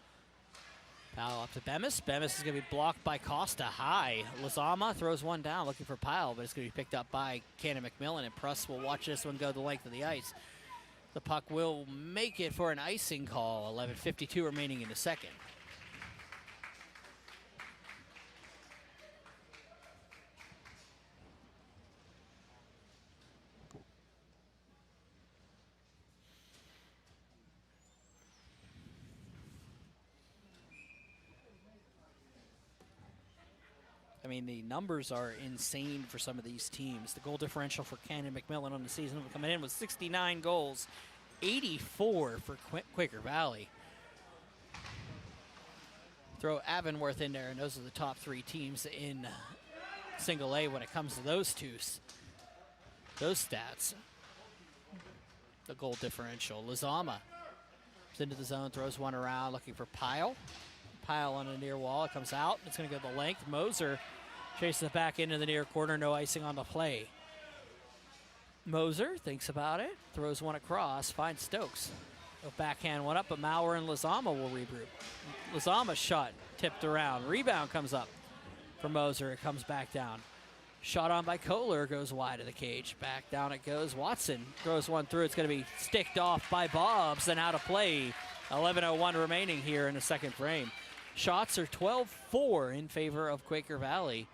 PIHL up to Bemis. Bemis is going to be blocked by Costa high. Lizama throws one down looking for PIHL, but it's going to be picked up by Canon-McMillan, and Pruss will watch this one go the length of the ice. The puck will make it for an icing call. 11:52 remaining in the second. I mean, the numbers are insane for some of these teams. The goal differential for Canon-McMillan on the season coming in was 69 goals, 84 for Quaker Valley. Throw Avonworth in there, and those are the top three teams in single A when it comes to those those stats. The goal differential. Lizama is into the zone, throws one around, looking for PIHL. PIHL on the near wall. It comes out. It's going to go the length. Moser chases it back into the near corner. No icing on the play. Moser thinks about it. Throws one across. Finds Stokes. A backhand one up, but Maurer and Lizama will regroup. Lizama's shot tipped around. Rebound comes up for Moser. It comes back down. Shot on by Kohler. Goes wide of the cage. Back down it goes. Watson throws one through. It's going to be sticked off by Bobs and out of play. 11:01 remaining here in the second frame. Shots are 12-4 in favor of Quaker Valley.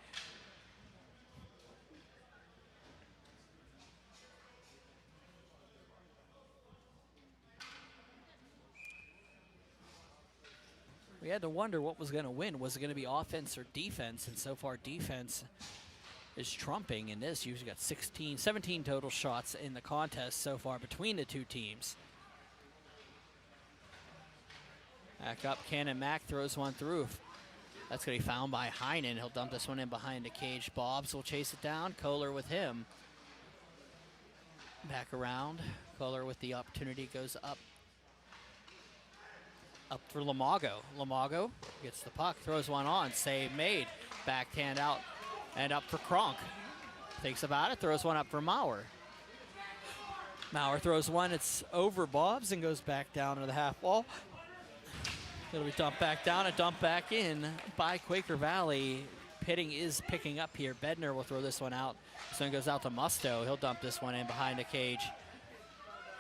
We had to wonder what was going to win. Was it going to be offense or defense? And so far, defense is trumping in this. You've got 17 total shots in the contest so far between the two teams. Back up, Cannon Mack throws one through. That's going to be found by Heinen. He'll dump this one in behind the cage. Bobs will chase it down. Kohler with him. Back around. Kohler with the opportunity goes up. Up for Lamago. Lamago gets the puck, throws one on. Save made. Backhand out and up for Kronk. Thinks about it, throws one up for Maurer. Maurer throws one. It's over Bobs and goes back down to the half wall. It'll be dumped back down and dumped back in by Quaker Valley. Pitting is picking up here. Bednar will throw this one out. This one goes out to Musto. He'll dump this one in behind the cage.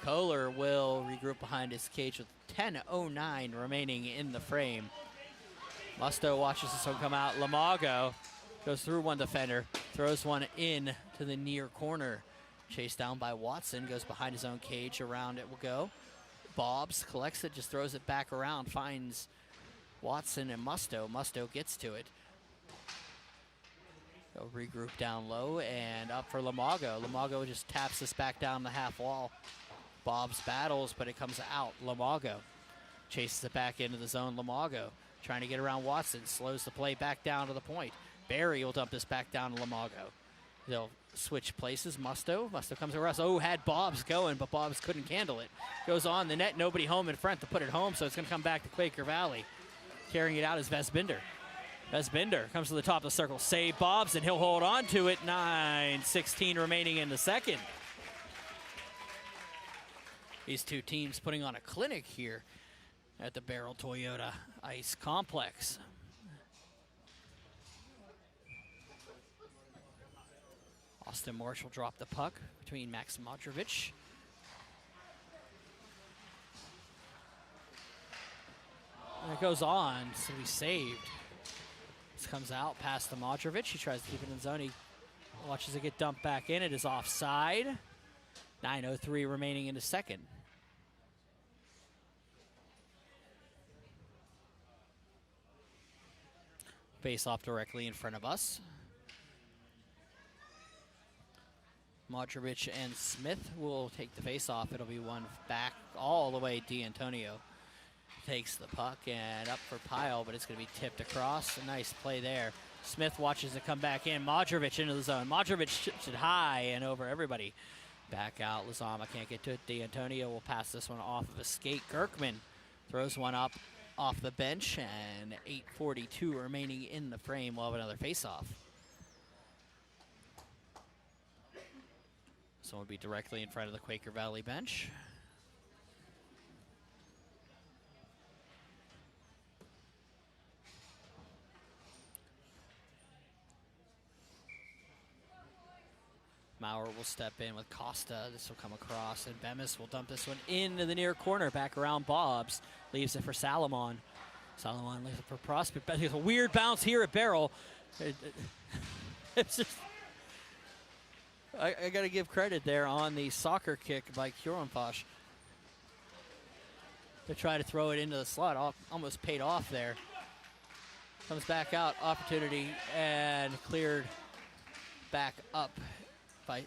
Kohler will regroup behind his cage with 10:09 remaining in the frame. Musto watches this one come out. Lamago goes through one defender, throws one in to the near corner. Chased down by Watson, goes behind his own cage. Around it will go. Bobs collects it, just throws it back around, finds Watson and Musto. Musto gets to it. They'll regroup down low and up for Lamago. Lamago just taps this back down the half wall. Bobs battles, but it comes out. Lamago chases it back into the zone. Lamago trying to get around Watson, slows the play back down to the point. Barry will dump this back down to Lamago. They'll switch places. Musto comes across. Oh, had Bobs going, but Bobs couldn't handle it. Goes on the net. Nobody home in front to put it home, so it's going to come back to Quaker Valley. Carrying it out is Vesbinder. Vesbinder comes to the top of the circle, save bobs, and he'll hold on to it. 9:16 remaining in the second. These two teams putting on a clinic here at the Baierl Toyota Ice Complex. Austin Marshall dropped the puck between Max Modrovic. And it goes on to be saved. This comes out past the Modrovic. He tries to keep it in the zone. He watches it get dumped back in. It is offside. 9:03 remaining in the second. Face off directly in front of us. Modrovic and Smith will take the face off. It'll be one back all the way. D'Antonio takes the puck and up for PIHL, but it's going to be tipped across. A nice play there. Smith watches it come back in. Modrovic into the zone. Modrovic chips it high and over everybody. Back out. Lizama can't get to it. D'Antonio will pass this one off of a skate. Kirkman throws one up off the bench, and 8:42 remaining in the frame. We'll have another face-off. So it'll be directly in front of the Quaker Valley bench. Maurer will step in with Costa. This will come across, and Bemis will dump this one into the near corner, back around Bobs. Leaves it for Salomon. Salomon leaves it for Prospect. But there's a weird bounce here at Baierl. It's just, I got to give credit there on the soccer kick by Kieronfosh. To try to throw it into the slot, almost paid off there. Comes back out, opportunity, and cleared back up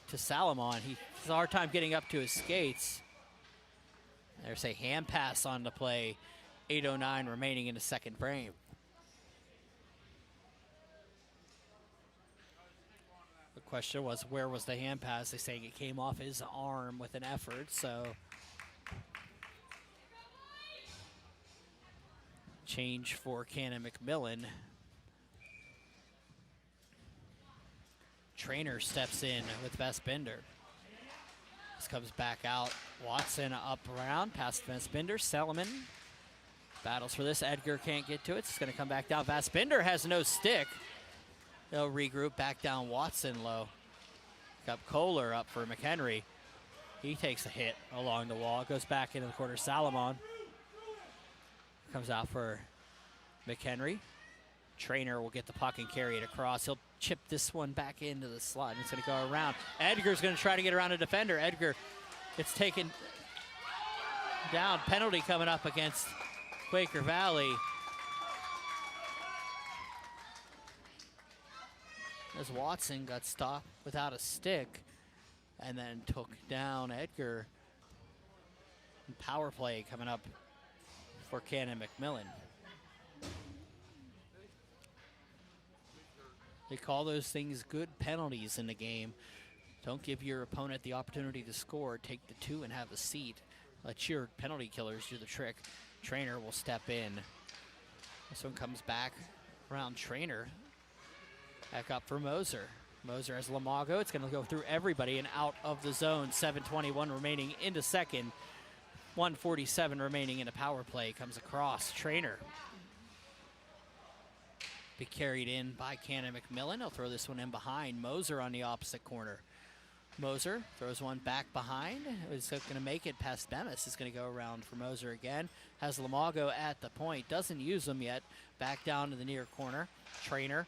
to Salomon. He has a hard time getting up to his skates. There's a hand pass on the play. 8:09 remaining in the second frame. The question was, where was the hand pass? They're saying it came off his arm with an effort, so. Change for Canon-McMillan. Trainer steps in with Vesbinder. This comes back out. Watson up around, past Vesbinder. Salomon battles for this. Edgar can't get to it. It's going to come back down. Vesbinder has no stick. They'll regroup back down. Watson low. Got Kohler up for McHenry. He takes a hit along the wall. Goes back into the corner. Salomon comes out for McHenry. Trainer will get the puck and carry it across. He'll chip this one back into the slot, and it's going to go around. Edgar's going to try to get around a defender. Edgar gets taken down. Penalty coming up against Quaker Valley. As Watson got stopped without a stick and then took down Edgar. And power play coming up for Canon-McMillan. They call those things good penalties in the game. Don't give your opponent the opportunity to score. Take the two and have a seat. Let your penalty killers do the trick. Trainer will step in. This one comes back around Trainer. Back up for Moser. Moser has Lamago. It's going to go through everybody and out of the zone. 7:21 remaining into second. 1:47 remaining in a power play. Comes across. Trainer. Be carried in by Canon-McMillan. He'll throw this one in behind. Moser on the opposite corner. Moser throws one back behind. Is going to make it past Bemis. It's going to go around for Moser again. Has Lamago at the point. Doesn't use them yet. Back down to the near corner. Trainer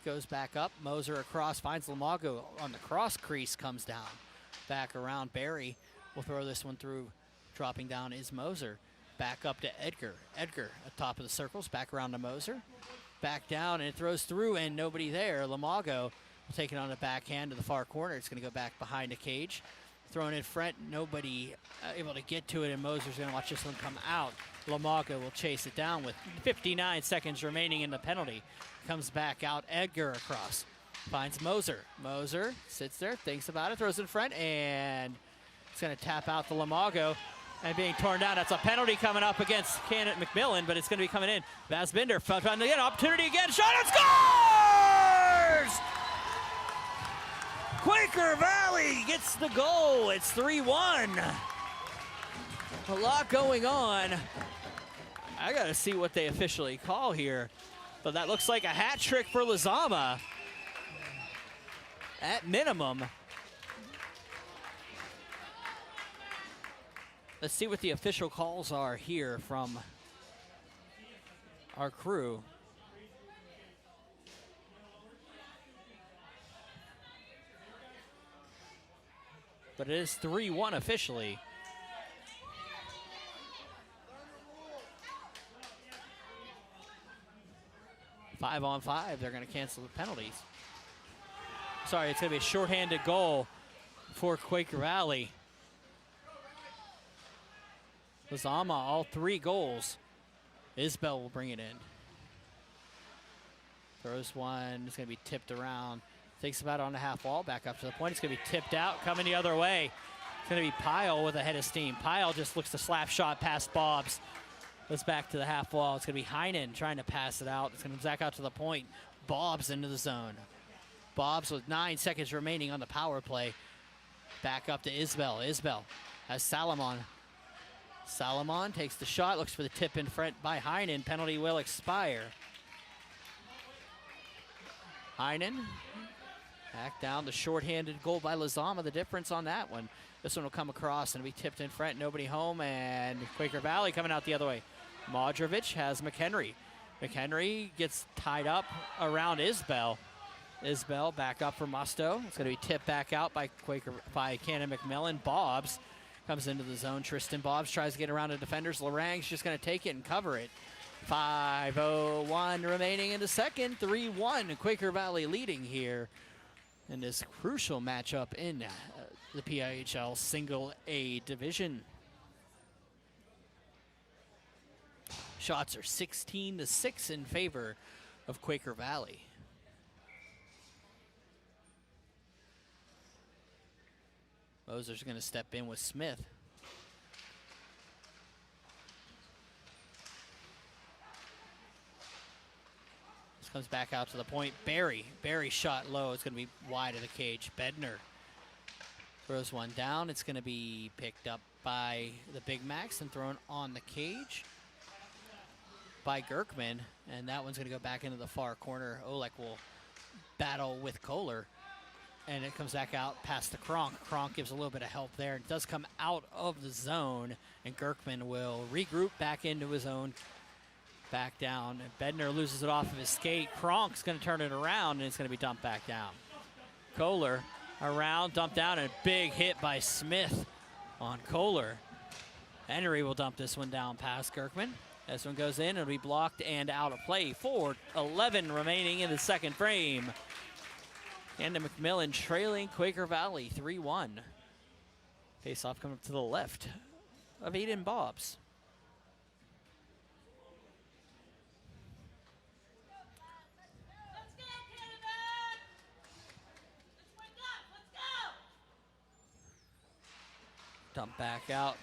goes back up. Moser across. Finds Lamago on the cross crease. Comes down. Back around. Barry will throw this one through. Dropping down is Moser. Back up to Edgar. Edgar at top of the circles. Back around to Moser. Back down, and it throws through, and nobody there. Lamago will take it on the backhand to the far corner. It's going to go back behind the cage. Thrown in front, nobody able to get to it, and Moser's going to watch this one come out. Lamago will chase it down with 59 seconds remaining in the penalty. Comes back out, Edgar across. Finds Moser. Moser sits there, thinks about it, throws in front, and it's going to tap out the Lamago. and being torn down. That's a penalty coming up against Canon-McMillan, but it's going to be coming in. Vasbinder found again, opportunity again, shot and scores! Quaker Valley gets the goal. It's 3-1. A lot going on. I got to see what they officially call here, but that looks like a hat trick for Lizama at minimum. Let's see what the official calls are here from our crew. But it is 3-1 officially. Five on five, they're going to cancel the penalties. Sorry, it's going to be a shorthanded goal for Quaker Valley. Lizama, all 3 goals. Isbell will bring it in. Throws one, it's going to be tipped around. Thinks about it on the half wall, back up to the point. It's going to be tipped out, coming the other way. It's going to be PIHL with a head of steam. PIHL just looks to slap shot past Bobs. Goes back to the half wall. It's going to be Heinen trying to pass it out. It's going to back out to the point. Bobs into the zone. Bobs with 9 seconds remaining on the power play. Back up to Isbell. Isbell has Salomon. Salomon takes the shot, looks for the tip in front by Heinen. Penalty will expire. Heinen back down. The shorthanded goal by Lizama. The difference on that one. This one will come across and be tipped in front. Nobody home, and Quaker Valley coming out the other way. Modrovich has McHenry. McHenry gets tied up around Isbell. Isbell back up for Musto. It's going to be tipped back out by Canon-McMillan. Bobs comes into the zone. Tristan Bobs tries to get around the defenders. Lorang's just going to take it and cover it. 5:01 remaining in the second. 3-1. Quaker Valley leading here in this crucial matchup in the PIHL Single A division. Shots are 16-6 in favor of Quaker Valley. Moser's going to step in with Smith. This comes back out to the point. Barry shot low. It's going to be wide of the cage. Bednar throws one down. It's going to be picked up by the Big Macs and thrown on the cage by Gerkman. And that one's going to go back into the far corner. Olek will battle with Kohler. And it comes back out past the Kronk. Kronk gives a little bit of help there. It does come out of the zone, and Gerkman will regroup back into his own, back down. And Bednar loses it off of his skate. Kronk's going to turn it around, and it's going to be dumped back down. Kohler around, dumped down, and a big hit by Smith on Kohler. Henry will dump this one down past Gerkman. This one goes in. It'll be blocked and out of play. 4:11 remaining in the second frame. Canon-McMillan trailing Quaker Valley 3-1. Face-off coming up to the left of Aiden Bobs. Dump back out.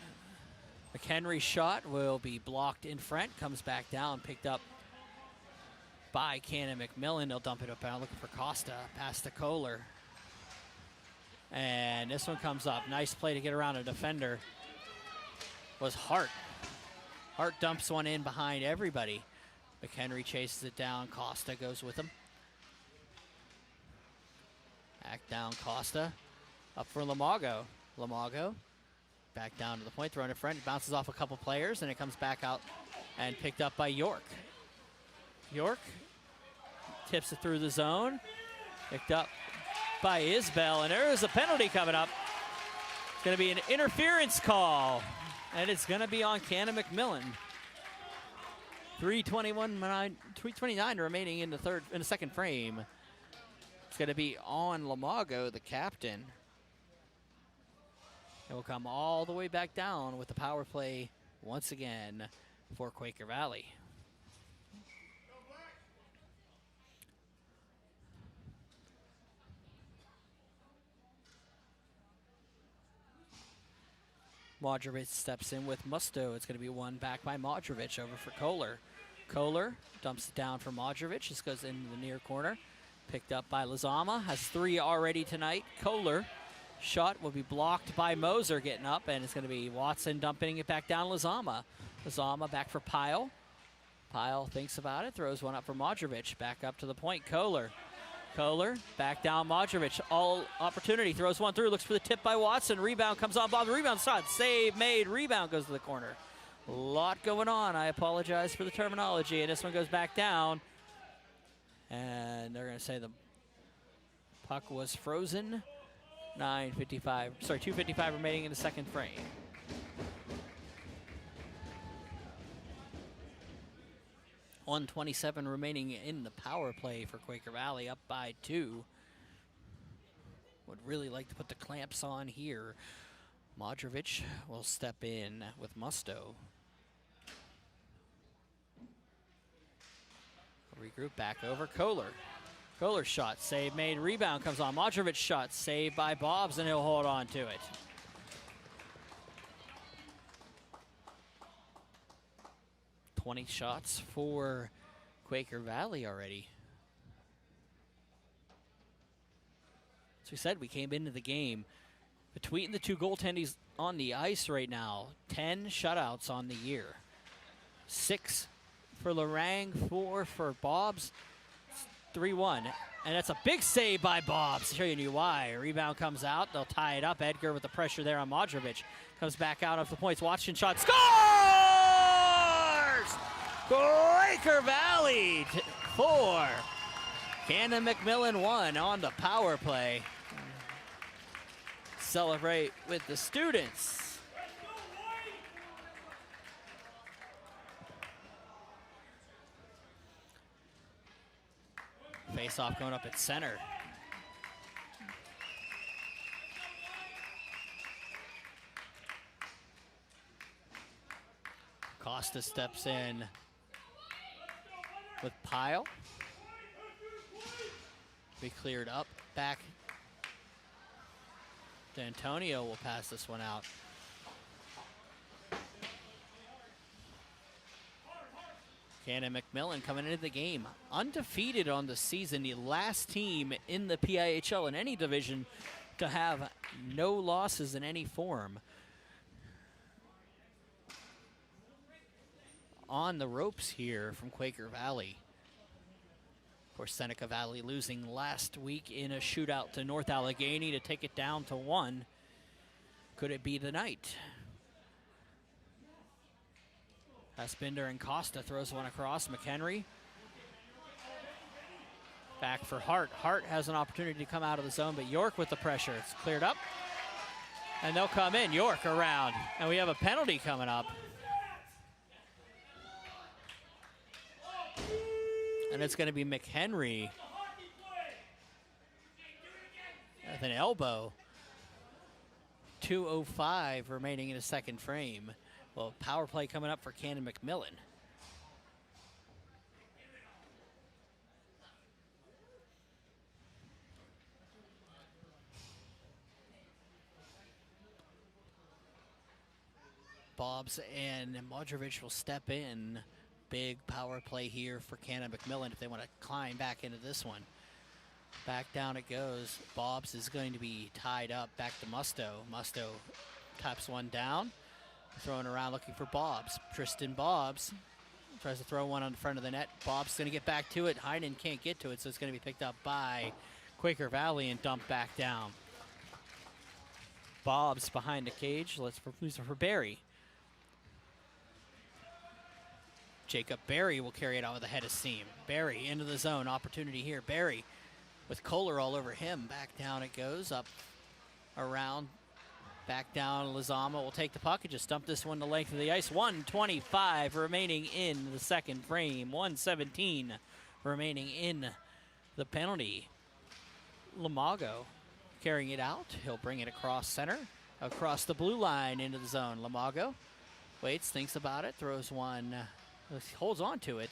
McHenry's shot will be blocked in front. Comes back down, picked up by Canon-McMillan. They'll dump it up out looking for Costa. Past to Kohler. And this one comes up. Nice play to get around a defender. Was Hart. Hart dumps one in behind everybody. McHenry chases it down. Costa goes with him. Back down Costa. Up for Lamago. Lamago back down to the point. Thrown in front. Bounces off a couple players, and it comes back out and picked up by York. York tips it through the zone. Picked up by Isbell, and there is a penalty coming up. It's going to be an interference call, and it's going to be on Canon-McMillan. 3:29 remaining in the second frame. It's going to be on Lamago, the captain. It will come all the way back down with the power play once again for Quaker Valley. Modrovic steps in with Musto. It's going to be won back by Modrovic over for Kohler. Kohler dumps it down for Modrovic. This goes into the near corner. Picked up by Lizama. Has 3 already tonight. Kohler. Shot will be blocked by Moser getting up, and it's going to be Watson dumping it back down Lizama. Lizama back for PIHL. PIHL thinks about it. Throws one up for Modrovic. Back up to the point. Kohler. Kohler, back down Modrovic, all opportunity, throws one through, looks for the tip by Watson, rebound comes on, Bob, rebound shot, save made, rebound goes to the corner. A lot going on, I apologize for the terminology, and this one goes back down. And they're gonna say the puck was frozen. 2:55 remaining in the second frame. .127 remaining in the power play for Quaker Valley, up by 2. Would really like to put the clamps on here. Modrovic will step in with Musto. Regroup back over Kohler. Kohler shot, save made, rebound comes on. Modrovic shot, saved by Bobs, and he'll hold on to it. .20 shots for Quaker Valley already. As we said, we came into the game between the two goaltenders on the ice right now. 10 shutouts on the year. 6 for Lorang, 4 for Bobs, 3-1. And that's a big save by Bobs. Showing you why. Rebound comes out. They'll tie it up. Edgar with the pressure there on Modrovic. Comes back out off the points. Watching shot. Scores! Quaker Valley 4. Canon-McMillan 1 on the power play. Celebrate with the students. Face-off going up at center. Costa steps in with PIHL. Be cleared up. Back. D'Antonio will pass this one out. Canon-McMillan coming into the game undefeated on the season, the last team in the PIHL in any division to have no losses in any form. On the ropes here from Quaker Valley. Of course, Seneca Valley losing last week in a shootout to North Allegheny to take it down to 1. Could it be the night? Haspender and Costa throws one across. McHenry back for Hart. Hart has an opportunity to come out of the zone, but York with the pressure. It's cleared up, and they'll come in. York around, and we have a penalty coming up. And it's going to be McHenry with an elbow. 2:05 remaining in the second frame. Well, power play coming up for Canon-McMillan. Bobs and Modrovic will step in. Big power play here for Canon-McMillan if they want to climb back into this one. Back down it goes. Bobs is going to be tied up. Back to Musto. Musto taps one down. Throwing around looking for Bobs. Tristan Bobs tries to throw one on the front of the net. Bobs going to get back to it. Heinen can't get to it, so it's going to be picked up by Quaker Valley and dumped back down. Bobs behind the cage. Let's for Baierl. Jacob Barry will carry it out with a head of steam. Barry into the zone. Opportunity here. Barry with Kohler all over him. Back down it goes. Up, around, back down. Lizama will take the puck and just dump this one the length of the ice. 1:25 remaining in the second frame. 1:17 remaining in the penalty. Lamago carrying it out. He'll bring it across center. Across the blue line into the zone. Lamago waits, thinks about it, throws one. Holds on to it,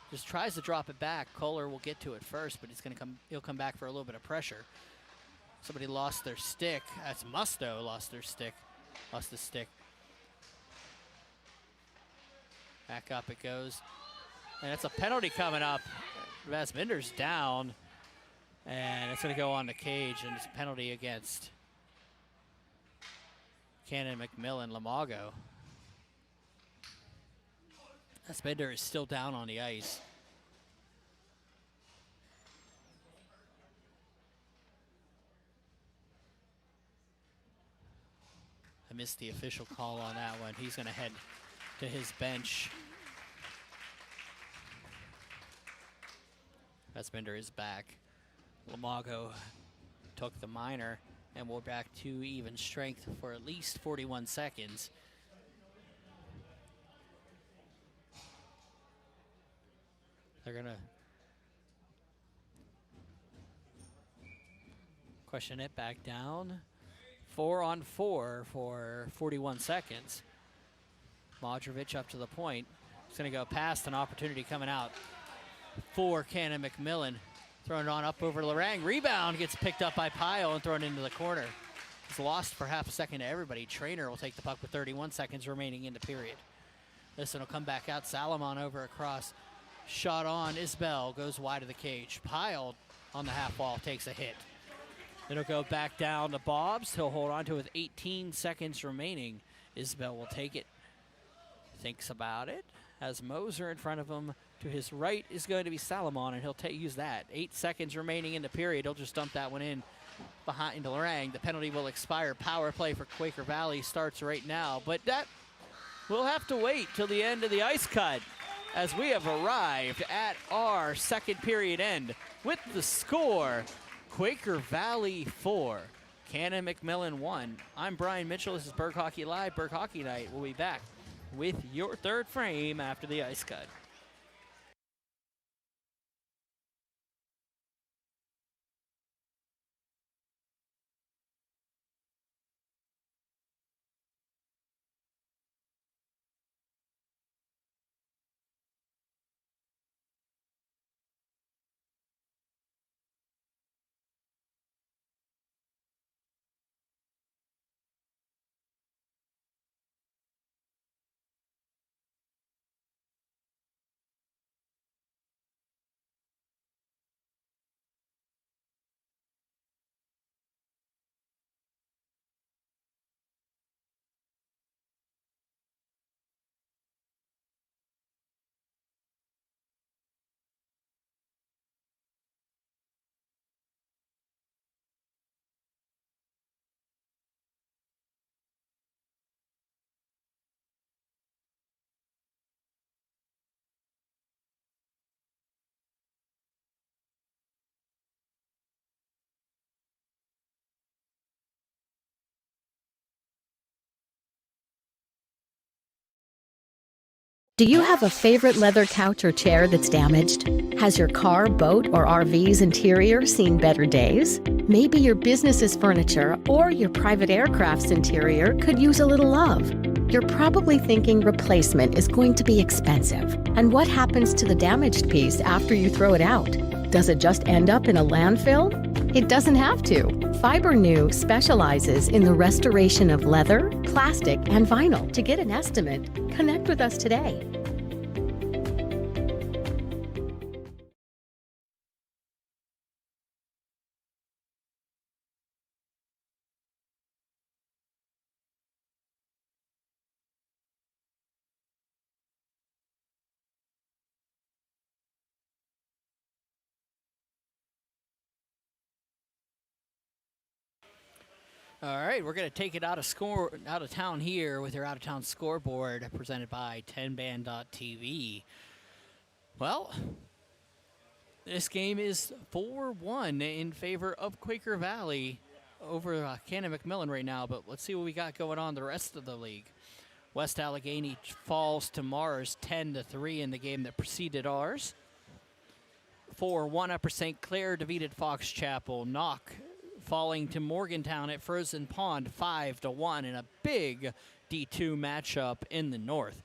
just tries to drop it back. Kohler will get to it first, but he'll come back for a little bit of pressure. Somebody lost their stick. That's Musto lost their stick. Lost the stick. Back up it goes. And it's a penalty coming up. Vasbinder's down. And it's going to go on the cage, and it's a penalty against Canon-McMillan Lamago. Vasbinder is still down on the ice. I missed the official call on that one. He's going to head to his bench. Vasbinder is back. Lamago took the minor, and we're back to even strength for at least 41 seconds. They're gonna question it back down. 4-on-4 for 41 seconds. Modrovic up to the point. It's gonna go past an opportunity coming out for Canon-McMillan. Throwing it on up over Lorang. Rebound gets picked up by PIHL and thrown into the corner. It's lost for half a second to everybody. Trainer will take the puck with 31 seconds remaining in the period. This one will come back out. Salomon over across. Shot on. Isbell goes wide of the cage. PIHL on the half wall takes a hit. It'll go back down to Bobs. He'll hold on to it with 18 seconds remaining. Isbell will take it. Thinks about it. Has Moser in front of him. To his right is going to be Salomon, and he'll use that. 8 seconds remaining in the period. He'll just dump that one in behind Lorang. The penalty will expire. Power play for Quaker Valley starts right now, but that we'll have to wait till the end of the ice cut as we have arrived at our second period end with the score, Quaker Valley 4, Canon-McMillan 1. I'm Brian Mitchell. This is Berg Hockey Live, Berg Hockey Night. We'll be back with your third frame after the ice cut. Do you have a favorite leather couch or chair that's damaged? Has your car, boat, or RV's interior seen better days? Maybe your business's furniture or your private aircraft's interior could use a little love. You're probably thinking replacement is going to be expensive. And what happens to the damaged piece after you throw it out? Does it just end up in a landfill? It doesn't have to. FiberNew specializes in the restoration of leather, plastic, and vinyl. To get an estimate, connect with us today. All right, we're going to take it out of town here with your out-of-town scoreboard presented by 10band.tv. Well, this game is 4-1 in favor of Quaker Valley over Canon-McMillan right now, but let's see what we got going on the rest of the league. West Allegheny falls to Mars 10-3 in the game that preceded ours. 4-1 Upper St. Clair defeated Fox Chapel. Knock falling to Morgantown at Frozen Pond 5-1 in a big D2 matchup in the north.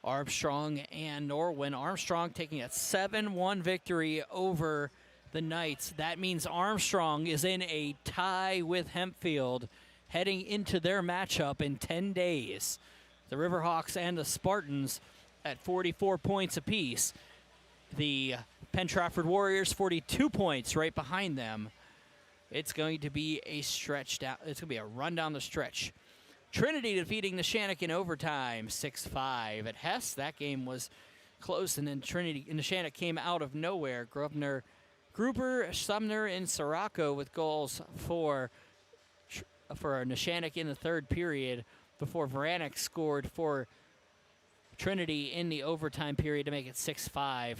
Armstrong and Norwin. Armstrong taking a 7-1 victory over the Knights. That means Armstrong is in a tie with Hempfield heading into their matchup in 10 days. The Riverhawks and the Spartans at 44 points apiece. The Penn Trafford Warriors 42 points right behind them. It's going to be a stretch down. It's going to be a run down the stretch. Trinity defeating Neshannock in overtime, 6-5 at Hess. That game was close, and then Trinity and Neshannock came out of nowhere. Gruber, Sumner, and Sirocco with goals for Neshannock in the third period before Varanek scored for Trinity in the overtime period to make it 6-5.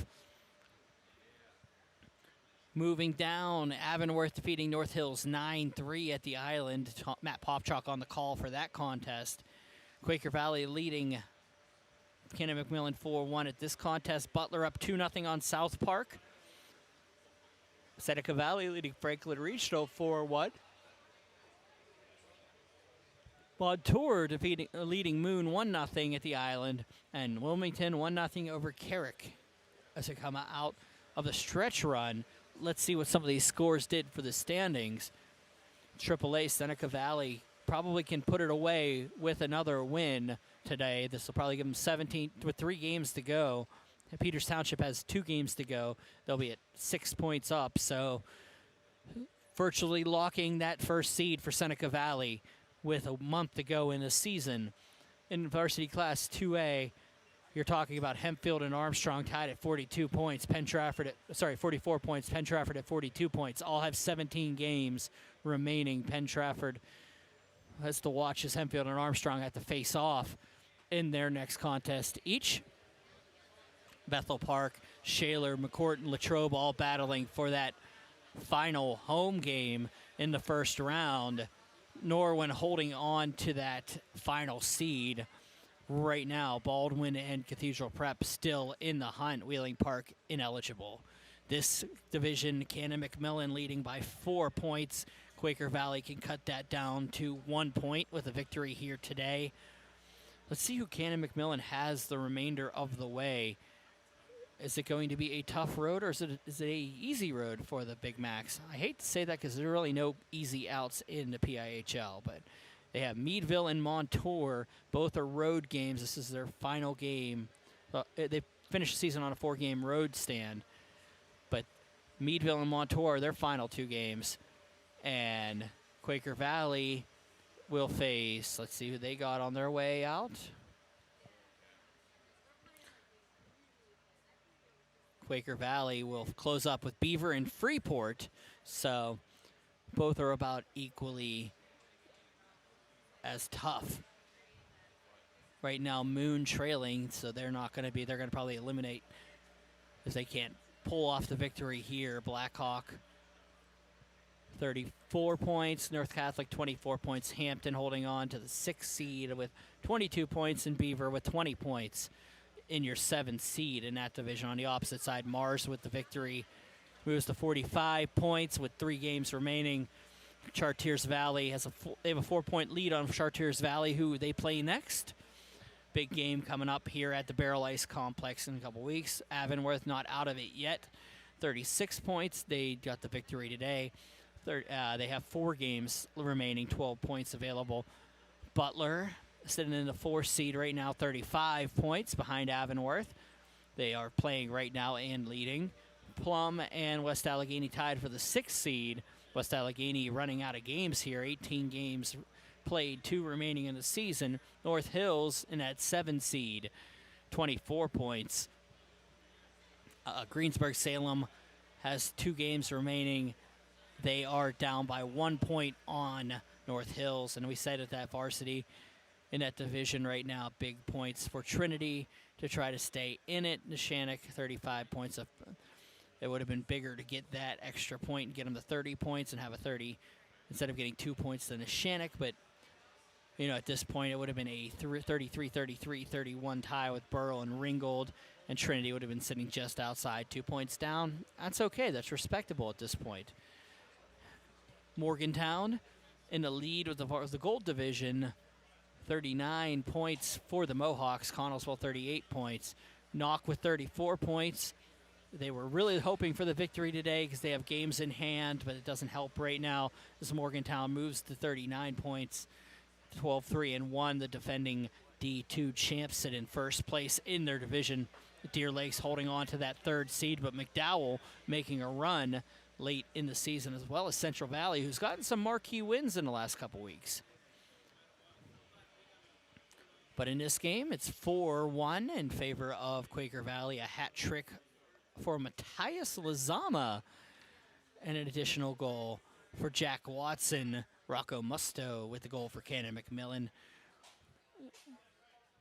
Moving down, Avonworth defeating North Hills 9-3 at the Island. Matt Popchalk on the call for that contest. Quaker Valley leading Canon-McMillan 4-1 at this contest. Butler up 2-0 on South Park. Seneca Valley leading Franklin Regional 4-1. Montour leading Moon 1-0 at the Island. And Wilmington 1-0 over Carrick as they come out of the stretch run. Let's see what some of these scores did for the standings. AAA Seneca Valley probably can put it away with another win today. This will probably give them 17 with 3 games to go. Peters Township has 2 games to go. They'll be at 6 points up, so virtually locking that first seed for Seneca Valley with a month to go in the season. In varsity class 2A, you're talking about Hempfield and Armstrong tied at 42 points. 44 points. Penn Trafford at 42 points. All have 17 games remaining. Penn Trafford has to watch as Hempfield and Armstrong have to face off in their next contest each. Bethel Park, Shaler, McCourt, and Latrobe all battling for that final home game in the first round. Norwin holding on to that final seed. Right now, Baldwin and Cathedral Prep still in the hunt. Wheeling Park ineligible. This division, Canon-McMillan leading by 4 points. Quaker Valley can cut that down to 1 point with a victory here today. Let's see who Canon-McMillan has the remainder of the way. Is it going to be a tough road, or is it a easy road for the Big Macs? I hate to say that because there are really no easy outs in the PIHL, but they have Meadville and Montour. Both are road games. This is their final game. They finished the season on a 4-game road stand. But Meadville and Montour are their final 2 games. And Quaker Valley will face, let's see who they got on their way out. Quaker Valley will close up with Beaver and Freeport. So both are about equally as tough. Right now, Moon trailing, so they're not going to be. They're going to probably eliminate if they can't pull off the victory here. Blackhawk, 34 points. North Catholic, 24 points. Hampton holding on to the 6th seed with 22 points, and Beaver with 20 points in your 7th seed in that division. On the opposite side, Mars with the victory moves to 45 points with 3 games remaining. Chartiers Valley has they have a 4-point lead on Chartiers Valley, who they play next. Big game coming up here at the Baierl Ice Complex in a couple weeks. Avonworth not out of it yet. 36 points. They got the victory today. They have 4 games remaining, 12 points available. Butler sitting in the 4th seed right now, 35 points behind Avonworth. They are playing right now and leading. Plum and West Allegheny tied for the 6th seed. West Allegheny running out of games here, 18 games played, 2 remaining in the season. North Hills in that 7 seed, 24 points. Greensburg-Salem has 2 games remaining. They are down by 1 point on North Hills, and we said at that varsity in that division right now, big points for Trinity to try to stay in it. Neshannock, 35 points. It would have been bigger to get that extra point and get them to 30 points and have a 30 instead of getting 2 points to Neshannock. But, you know, at this point, it would have been a 33-33-31 tie with Baierl and Ringgold, and Trinity would have been sitting just outside, 2 points down. That's okay. That's respectable at this point. Morgantown in the lead with the gold division, 39 points for the Mohawks. Connellsville, 38 points. Knock with 34 points. They were really hoping for the victory today because they have games in hand, but it doesn't help right now as Morgantown moves to 39 points, 12-3-1. The defending D2 champs sit in first place in their division. Deer Lake's holding on to that third seed, but McDowell making a run late in the season, as well as Central Valley, who's gotten some marquee wins in the last couple weeks. But in this game, it's 4-1 in favor of Quaker Valley. A hat trick for Matthias Lazama, and an additional goal for Jack Watson. Rocco Musto with the goal for Canon-McMillan.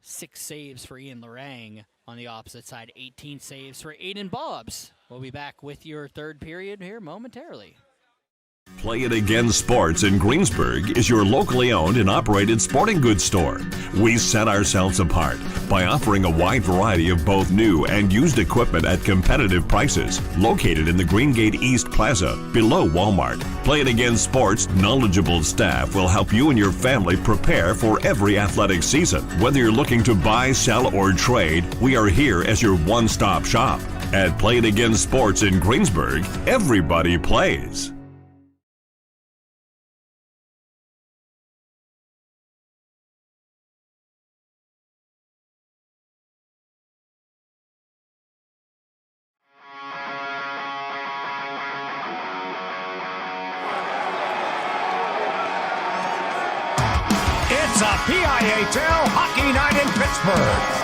6 saves for Ian Lorang on the opposite side. 18 saves for Aiden Bobbs. We'll be back with your third period here momentarily. Play It Again Sports in Greensburg is your locally owned and operated sporting goods store. We set ourselves apart by offering a wide variety of both new and used equipment at competitive prices. Located in the Greengate East Plaza, below Walmart, Play It Again Sports' knowledgeable staff will help you and your family prepare for every athletic season. Whether you're looking to buy, sell, or trade, we are here as your one-stop shop. At Play It Again Sports in Greensburg, everybody plays. It's a PIHL Hockey Night in Pittsburgh.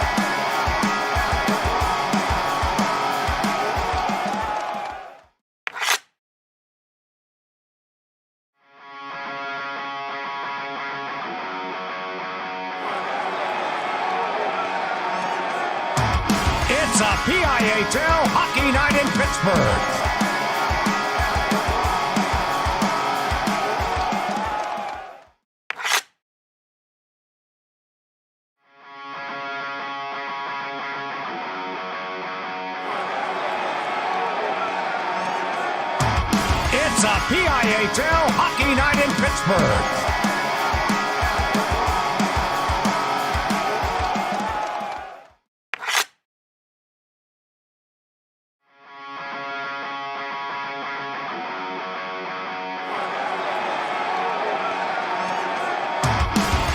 It's a PIHL Hockey Night in Pittsburgh. It's a PIHL Hockey Night in Pittsburgh.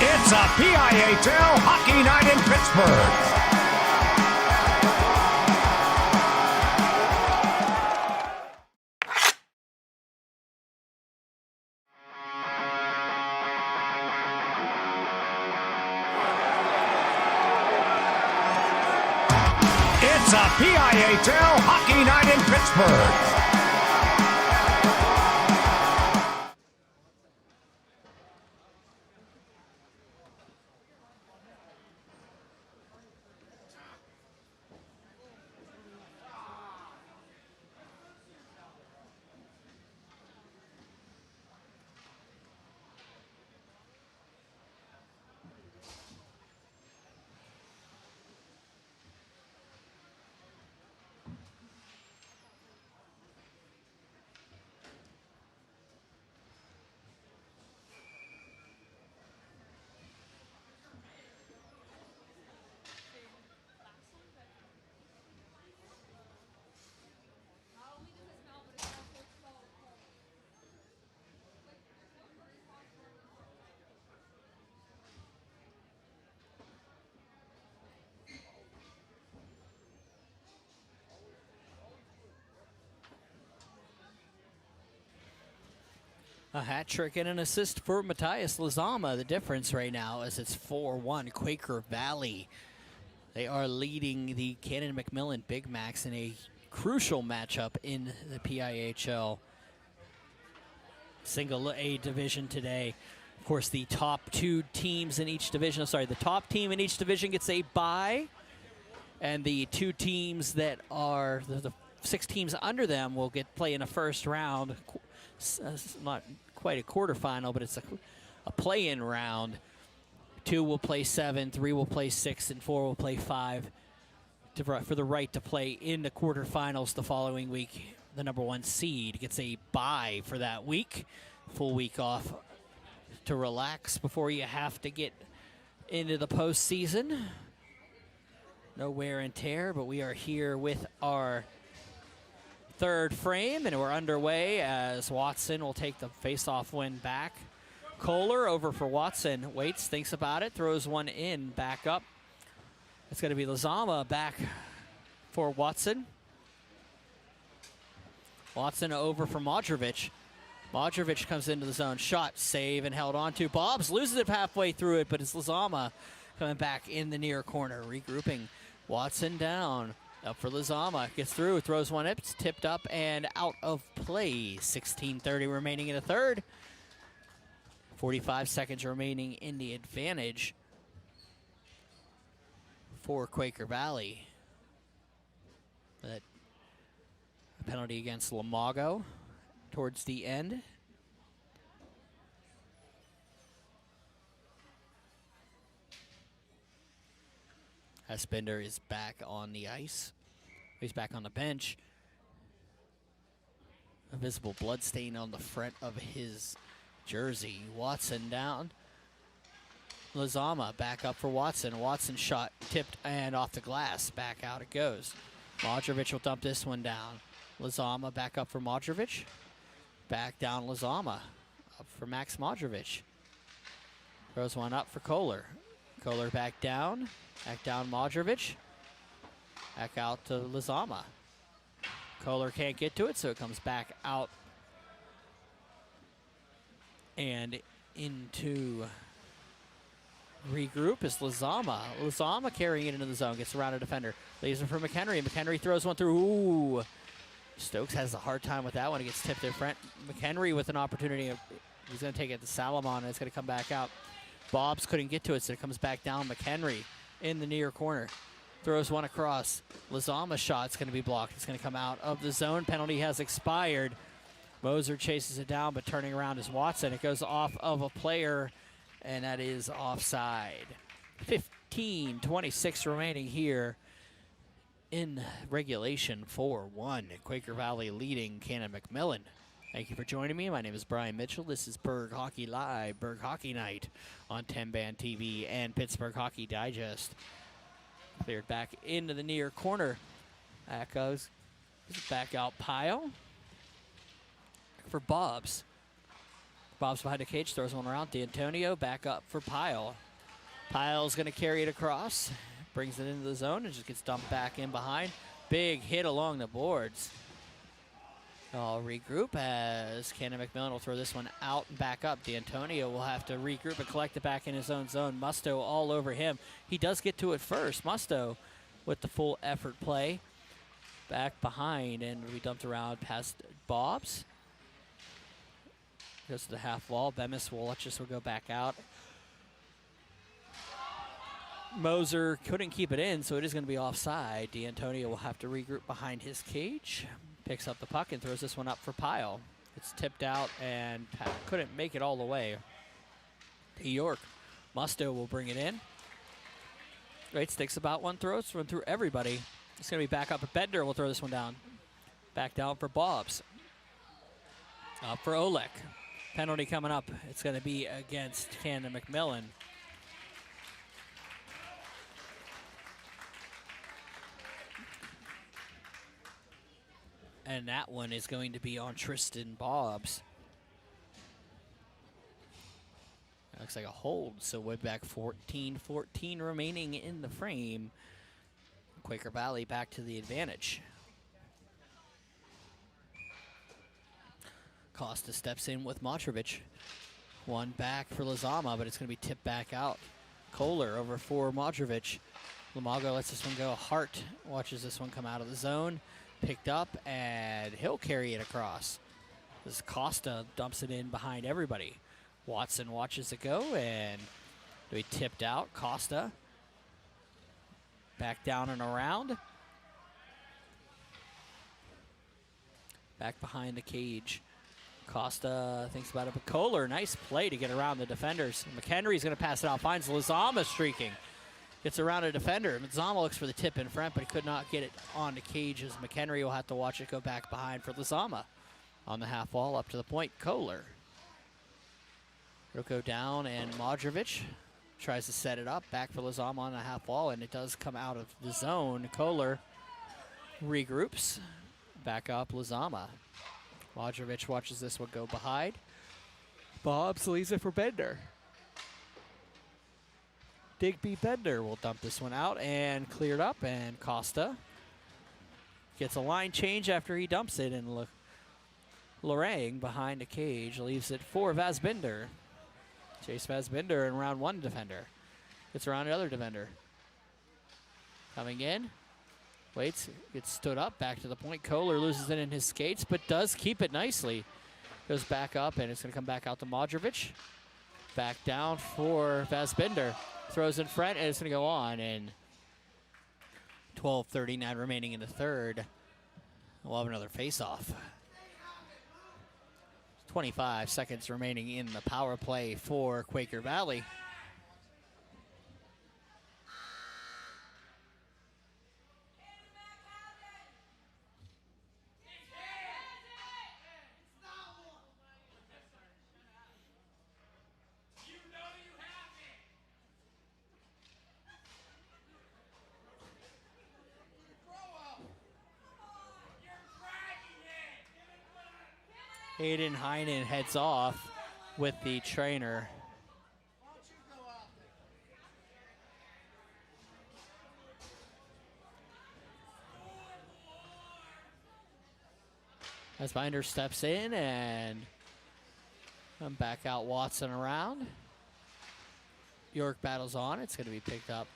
It's a PIHL Hockey Night in Pittsburgh. It's a PIHL Hockey Night in Pittsburgh. A hat trick and an assist for Matthias Lazama. The difference right now is it's 4-1 Quaker Valley. They are leading the Canon-McMillan Big Macs in a crucial matchup in the PIHL Single A division today. Of course, the top two teams in each division, the top team in each division gets a bye, and the two teams that are the 6 teams under them will play in a first round. Not quite a quarterfinal, but it's a play-in round. 2 will play 7, 3 will play 6, and 4 will play 5 for the right to play in the quarterfinals the following week. The number 1 seed gets a bye for that week. Full week off to relax before you have to get into the postseason. No wear and tear, but we are here with our third frame, and we're underway as Watson will take the face-off win back. Kohler over for Watson, waits, thinks about it, throws one in, back up. It's going to be Lizama back for Watson. Watson over for Modrovic. Modrovic comes into the zone, shot, save, and held on to. Bobs loses it halfway through it, but it's Lizama coming back in the near corner, regrouping. Watson down, up for Lizama, gets through, throws one, it's tipped up and out of play. 16:30 remaining in the third. 45 seconds remaining in the advantage for Quaker Valley. That a penalty against Lamago towards the end. Hespender is back on the ice. He's back on the bench. A visible blood stain on the front of his jersey. Watson down. Lizama back up for Watson. Watson shot tipped and off the glass. Back out it goes. Modrovic will dump this one down. Lizama back up for Modrovic. Back down Lizama. Up for Max Modrovic. Throws one up for Kohler. Kohler back down. Back down Modrovic. Back out to Lizama. Kohler can't get to it, so it comes back out and into regroup is Lizama. Lizama carrying it into the zone, gets around a defender. Leaves it for McHenry. McHenry throws one through. Ooh. Stokes has a hard time with that one. He gets tipped in front. McHenry with an opportunity. He's going to take it to Salomon, and it's going to come back out. Bobs couldn't get to it, so it comes back down. McHenry in the near corner. Throws one across. Lizama's shot's going to be blocked. It's going to come out of the zone. Penalty has expired. Moser chases it down, but turning around is Watson. It goes off of a player, and that is offside. 15:26 remaining here in regulation 4-1. Quaker Valley leading Canon-McMillan. Thank you for joining me. My name is Brian Mitchell. This is Berg Hockey Live, Berg Hockey Night on 10-Band TV and Pittsburgh Hockey Digest. Cleared back into the near corner. That goes back out PIHL for Bobs. Bobs behind the cage, throws one around. D'Antonio back up for PIHL. PIHL's going to carry it across. Brings it into the zone and just gets dumped back in behind. Big hit along the boards. I'll regroup as Canon-McMillan will throw this one out and back up. D'Antonio will have to regroup and collect it back in his own zone. Musto all over him. He does get to it first. Musto with the full effort play. Back behind, and we dumped around past Bobs. Goes to the half wall. Bemis will watch this will go back out. Moser couldn't keep it in, so it is going to be offside. D'Antonio will have to regroup behind his cage. Picks up the puck and throws this one up for PIHL. It's tipped out and couldn't make it all the way to York. Musto will bring it in. Great sticks about one throw. It's run through everybody. It's going to be back up. Bender will throw this one down. Back down for Bobs. Up for Olek. Penalty coming up. It's going to be against Canon-McMillan. And that one is going to be on Tristan Bobs. That looks like a hold, so we're back 14-14 remaining in the frame. Quaker Valley back to the advantage. Costa steps in with Modrovic. One back for Lizama, but it's going to be tipped back out. Kohler over for Modrovic. Lamago lets this one go. Hart watches this one come out of the zone. Picked up, and he'll carry it across. This Costa dumps it in behind everybody. Watson watches it go, and we tipped out. Costa back down and around. Back behind the cage. Costa thinks about it, but Kohler, nice play to get around the defenders. McHenry's going to pass it out, finds Lizama streaking. Gets around a defender. Lizama looks for the tip in front, but he could not get it on the cage as McHenry will have to watch it go back behind for Lizama. On the half wall, up to the point, Kohler. It'll go down, and Modrovic tries to set it up. Back for Lizama on the half wall, and it does come out of the zone. Kohler regroups. Back up, Lizama. Modrovic watches this one go behind. Bobs leaves it for Bender. Digby Bender will dump this one out and cleared up, and Costa gets a line change after he dumps it, and Lorang behind the cage leaves it for Vazbinder. Chase Vazbinder in round one defender. Gets around another defender. Coming in. Waits, gets stood up, back to the point. Kohler loses it in his skates, but does keep it nicely. Goes back up, and it's going to come back out to Modrovic. Back down for Vazbinder. Throws in front, and it's going to go on, and 12:39 remaining in the third. We'll have another face-off. 25 seconds remaining in the power play for Quaker Valley. Hayden Heinen heads off with the trainer. As Binder steps in and back out Watson around. York battles on. It's going to be picked up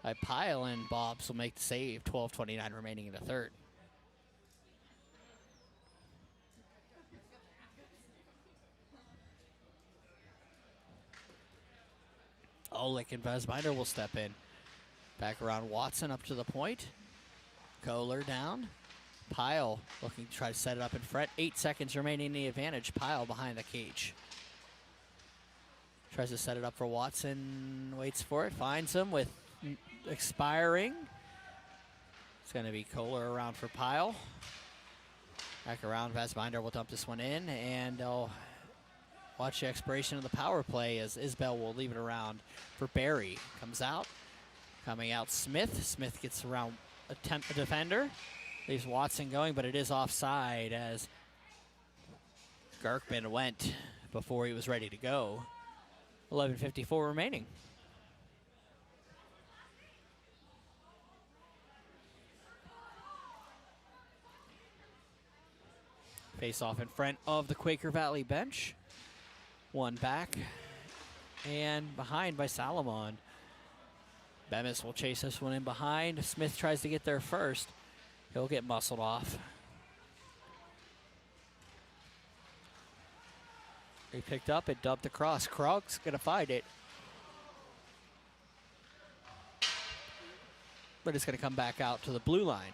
by PIHL, and Bobs will make the save. 12:29 remaining in the third. Olick and Vazbinder will step in. Back around Watson up to the point. Kohler down. PIHL looking to try to set it up in front. 8 seconds remaining in the advantage. PIHL behind the cage. Tries to set it up for Watson. Waits for it. Finds him with expiring. It's going to be Kohler around for PIHL. Back around. Vazbinder will dump this one in, and they'll watch the expiration of the power play as Isbell will leave it around for Barry. Comes out. Coming out Smith. Smith gets around a defender. Leaves Watson going, but it is offside as Garkman went before he was ready to go. 11:54 remaining. Face off in front of the Quaker Valley bench. One back and behind by Salomon. Bemis will chase this one in behind. Smith tries to get there first. He'll get muscled off. He picked up and dumped across. Krog's going to find it. But it's going to come back out to the blue line.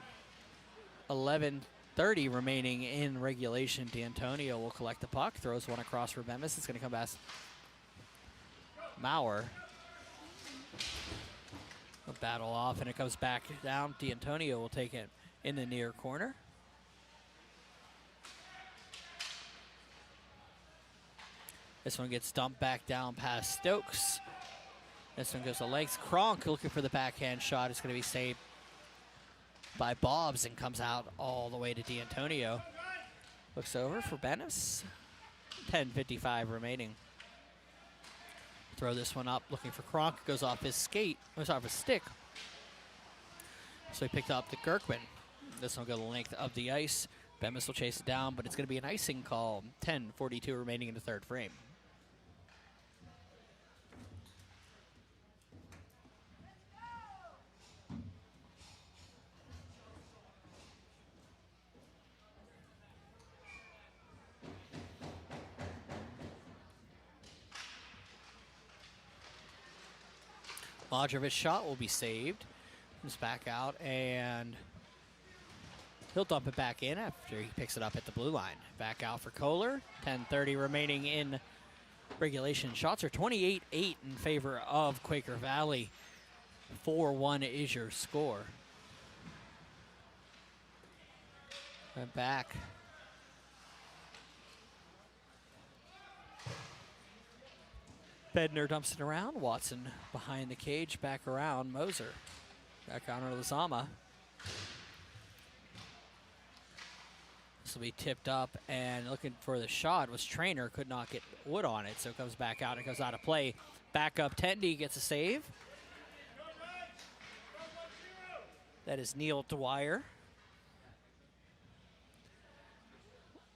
11:30 remaining in regulation. D'Antonio will collect the puck. Throws one across for Bemis. It's going to come past Maurer. A battle off, and it comes back down. D'Antonio will take it in the near corner. This one gets dumped back down past Stokes. This one goes to legs. Kronk looking for the backhand shot. It's going to be saved by Bobs and comes out all the way to D'Antonio. Looks over for Benis. 10:55 remaining. Throw this one up, looking for Kronk. Goes off his skate. Goes off his stick. So he picked up the Gerkman. This one will go the length of the ice. Bemis will chase it down, but it's going to be an icing call. 10:42 remaining in the third frame. Modrovic's shot will be saved. Comes back out, and he'll dump it back in after he picks it up at the blue line. Back out for Kohler. 10:30 remaining in regulation. Shots are 28-8 in favor of Quaker Valley. 4-1 is your score. And back. Bednar dumps it around. Watson behind the cage. Back around. Moser. Back on to Lizama. This will be tipped up, and looking for the shot was Trainer, could not get wood on it, so it comes back out. It goes out of play. Back up, Tendy gets a save. That is Neil Dwyer.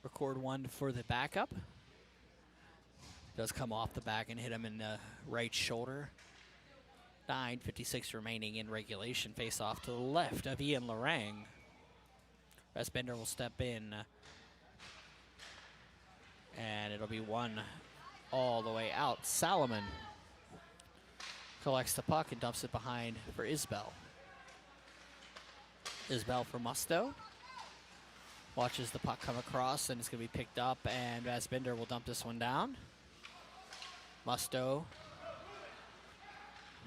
Record one for the backup. Does come off the back and hit him in the right shoulder. 9:56 remaining in regulation. Face off to the left of Ian Lorang. Bender will step in. And it'll be one all the way out. Salomon collects the puck and dumps it behind for Isbell. Isbell for Musto. Watches the puck come across, and it's going to be picked up, and Bender will dump this one down. Musto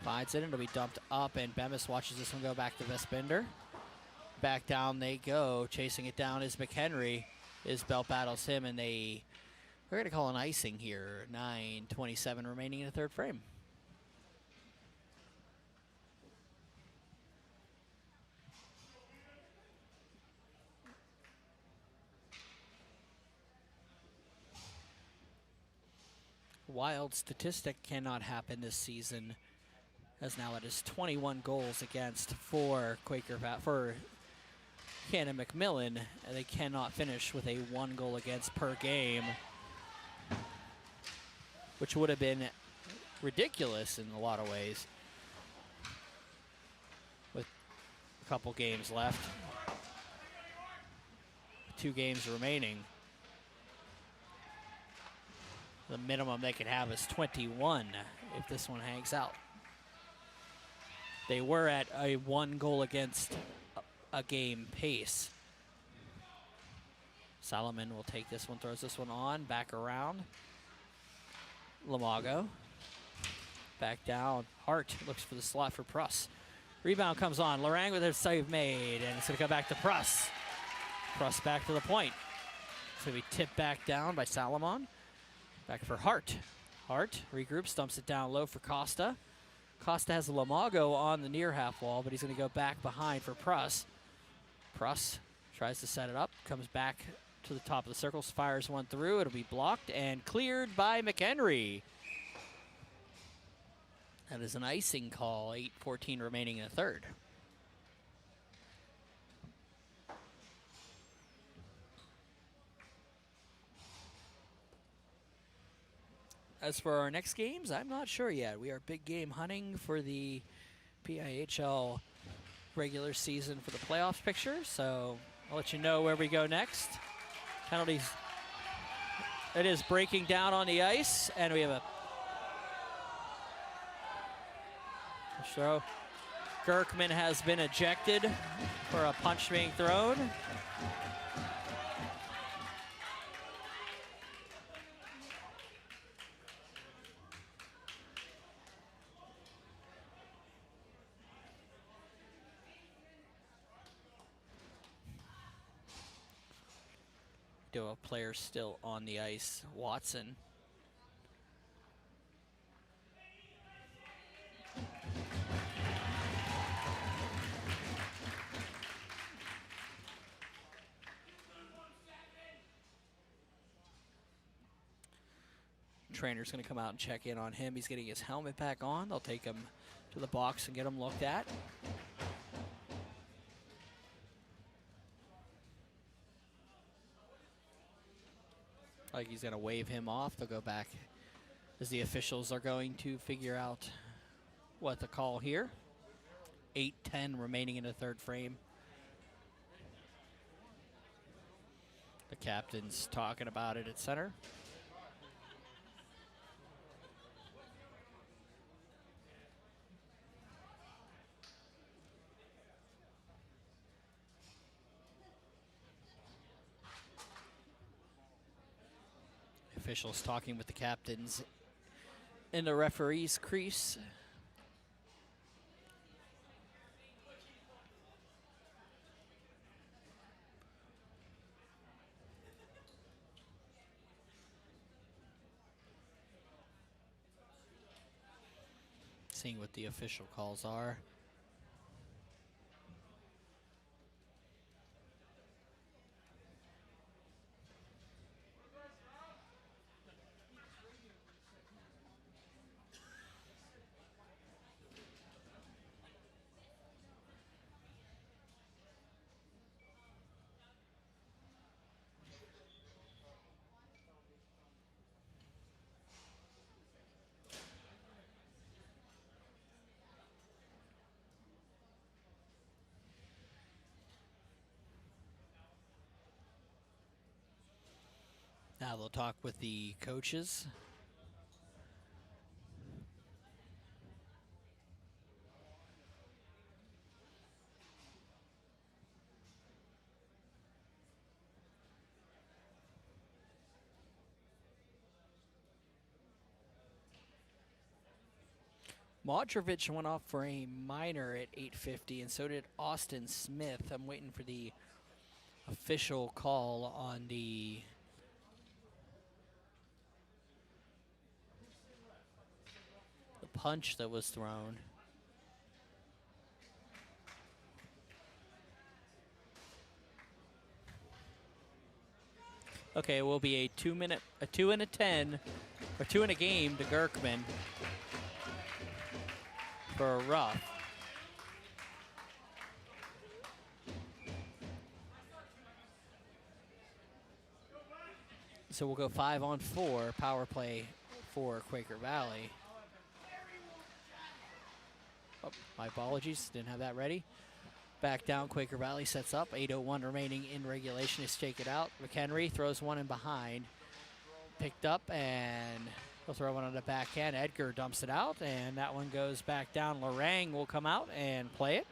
finds it, and it'll be dumped up, and Bemis watches this one go back to Bender. Back down they go. Chasing it down is McHenry. Isbell battles him, and we're going to call an icing here. 9:27 remaining in the third frame. Wild statistic cannot happen this season, as now it is 21 goals against for Canon-McMillan, and they cannot finish with a 1 goal against per game, which would have been ridiculous in a lot of ways with a couple games left. 2 games remaining. The minimum they could have is 21 if this one hangs out. They were at a 1 goal against a game pace. Salomon will take this one, throws this one on, back around. Lamago. Back down. Hart looks for the slot for Pruss. Rebound comes on. Lorang with a save made, and it's going to come back to Pruss. Pruss back to the point. It's going to be tipped back down by Salomon. Back for Hart. Hart regroups, dumps it down low for Costa. Costa has Lamago on the near half wall, but he's going to go back behind for Pruss. Pruss tries to set it up, comes back to the top of the circle, fires one through. It'll be blocked and cleared by McHenry. That is an icing call. 8:14 remaining in the third. As for our next games, I'm not sure yet. We are big game hunting for the PIHL regular season for the playoffs picture, so I'll let you know where we go next. Penalties. It is breaking down on the ice, and we have a throw. Gerkman has been ejected for a punch being thrown. A player still on the ice, Watson. Trainer's going to come out and check in on him. He's getting his helmet back on. They'll take him to the box and get him looked at. Like he's going to wave him off. They'll go back as the officials are going to figure out what to call here. 8:10 remaining in the third frame. The captain's talking about it at center. Officials talking with the captains in the referee's crease. Seeing what the official calls are. Now they'll talk with the coaches. Modrovich went off for a minor at 8:50, and so did Austin Smith. I'm waiting for the official call on the punch that was thrown. Okay, it will be a 2 and a 10, or 2 and a game to Gerkman for a rough. So we'll go 5-on-4 power play for Quaker Valley. Oh, my apologies, didn't have that ready. Back down, Quaker Valley sets up. 8:01 remaining in regulation. Is take it out. McHenry throws one in behind. Picked up, and he'll throw one on the backhand. Edgar dumps it out, and that one goes back down. Lorang will come out and play it.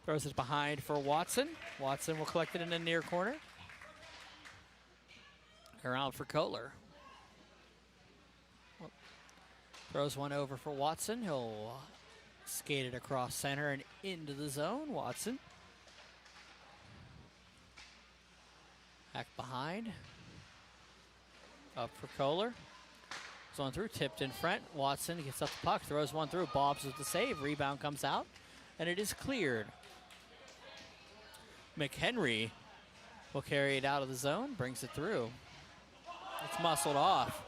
Throws it behind for Watson. Watson will collect it in the near corner. Around for Kohler. Throws one over for Watson. He'll skate it across center and into the zone. Watson. Back behind. Up for Kohler. Goes on through, tipped in front. Watson gets up the puck, throws one through, bobs with the save. Rebound comes out, and it is cleared. McHenry will carry it out of the zone, brings it through. It's muscled off.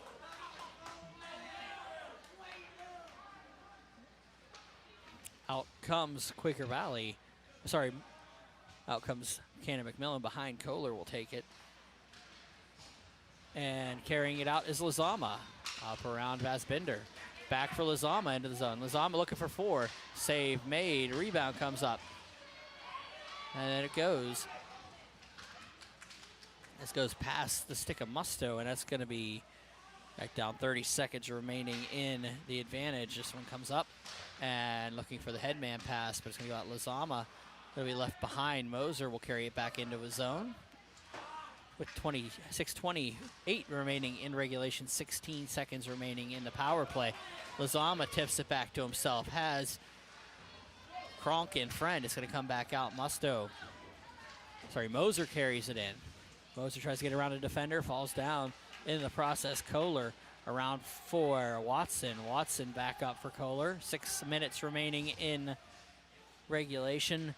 Out comes Quaker Valley. Sorry, out comes Canon-McMillan behind. Kohler will take it. And carrying it out is Lazama. Up around Vasbinder. Back for Lazama into the zone. Lazama looking for 4. Save made. Rebound comes up. And then it goes. This goes past the stick of Musto, and that's going to be back down. 30 seconds remaining in the advantage. This one comes up and looking for the headman pass, but it's going to go out Lazama. It'll be left behind. Moser will carry it back into his zone. With 6:28 remaining in regulation, 16 seconds remaining in the power play. Lazama tips it back to himself. Has Kronk in front. It's going to come back out. Moser carries it in. Moser tries to get around a defender, falls down in the process. Kohler around for Watson. Watson back up for Kohler. 6 minutes remaining in regulation.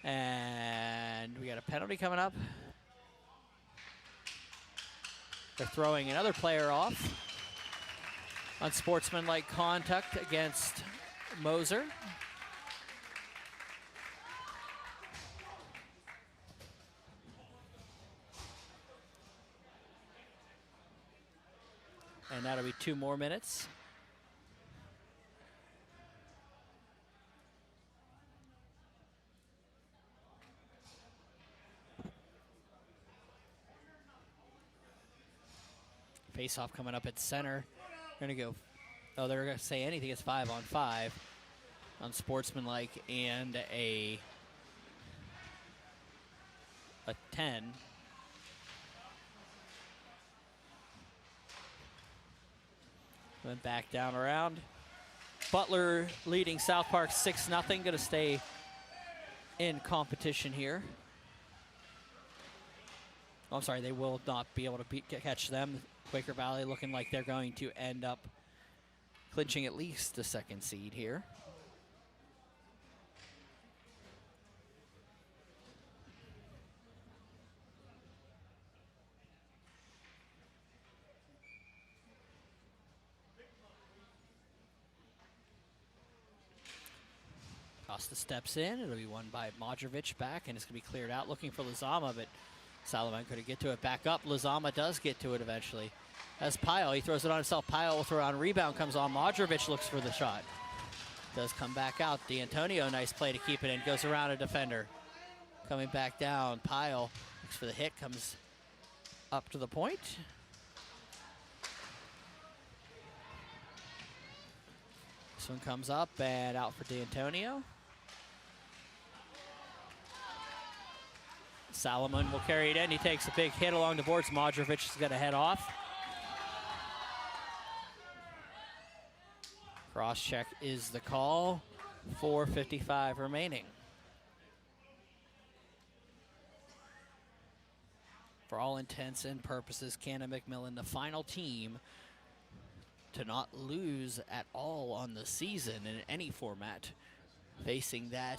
And we got a penalty coming up. They're throwing another player off. Unsportsmanlike conduct against Moser. And that'll be 2 more minutes. Face-off coming up at center. They're going to go, oh, they're going to say anything. It's 5-on-5. Unsportsmanlike and a 10. Went back down around. Butler leading South Park 6-0. Going to stay in competition here. Oh, I'm sorry, they will not be able to catch them. Quaker Valley looking like they're going to end up clinching at least the 2nd seed here. Costa steps in. It'll be won by Modrovich back, and it's going to be cleared out. Looking for Lazama, but Salaman couldn't get to it. Back up. Lazama does get to it eventually. As PIHL, he throws it on himself. PIHL will throw on. Rebound comes on. Modrovich looks for the shot. Does come back out. D'Antonio, nice play to keep it in. Goes around a defender. Coming back down. PIHL looks for the hit. Comes up to the point. This one comes up and out for D'Antonio. Salomon will carry it in. He takes a big hit along the boards. Modrovic is going to head off. Cross check is the call. 4:55 remaining. For all intents and purposes, Canon-McMillan, the final team to not lose at all on the season in any format, facing that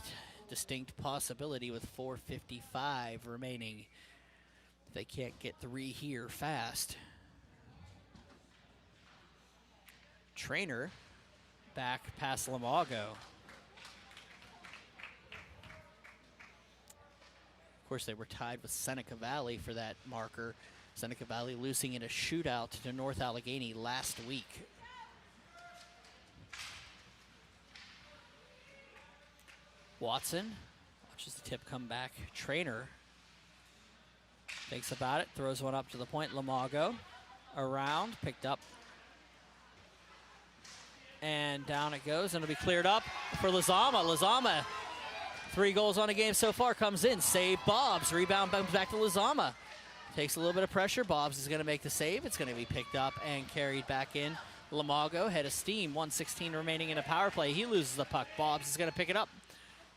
distinct possibility with 4:55 remaining. If they can't get 3 here fast. Trainer back past Lamago. Of course, they were tied with Seneca Valley for that marker. Seneca Valley losing in a shootout to North Allegheny last week. Watson watches the tip come back. Trainer thinks about it, throws one up to the point. Lamago around, picked up. And down it goes, and it'll be cleared up for Lizama. Lizama, 3 goals on the game so far, comes in. Save Bobs. Rebound comes back to Lizama. Takes a little bit of pressure. Bobs is going to make the save. It's going to be picked up and carried back in. Lamago, head of steam. 1:16 remaining in a power play. He loses the puck. Bobs is going to pick it up.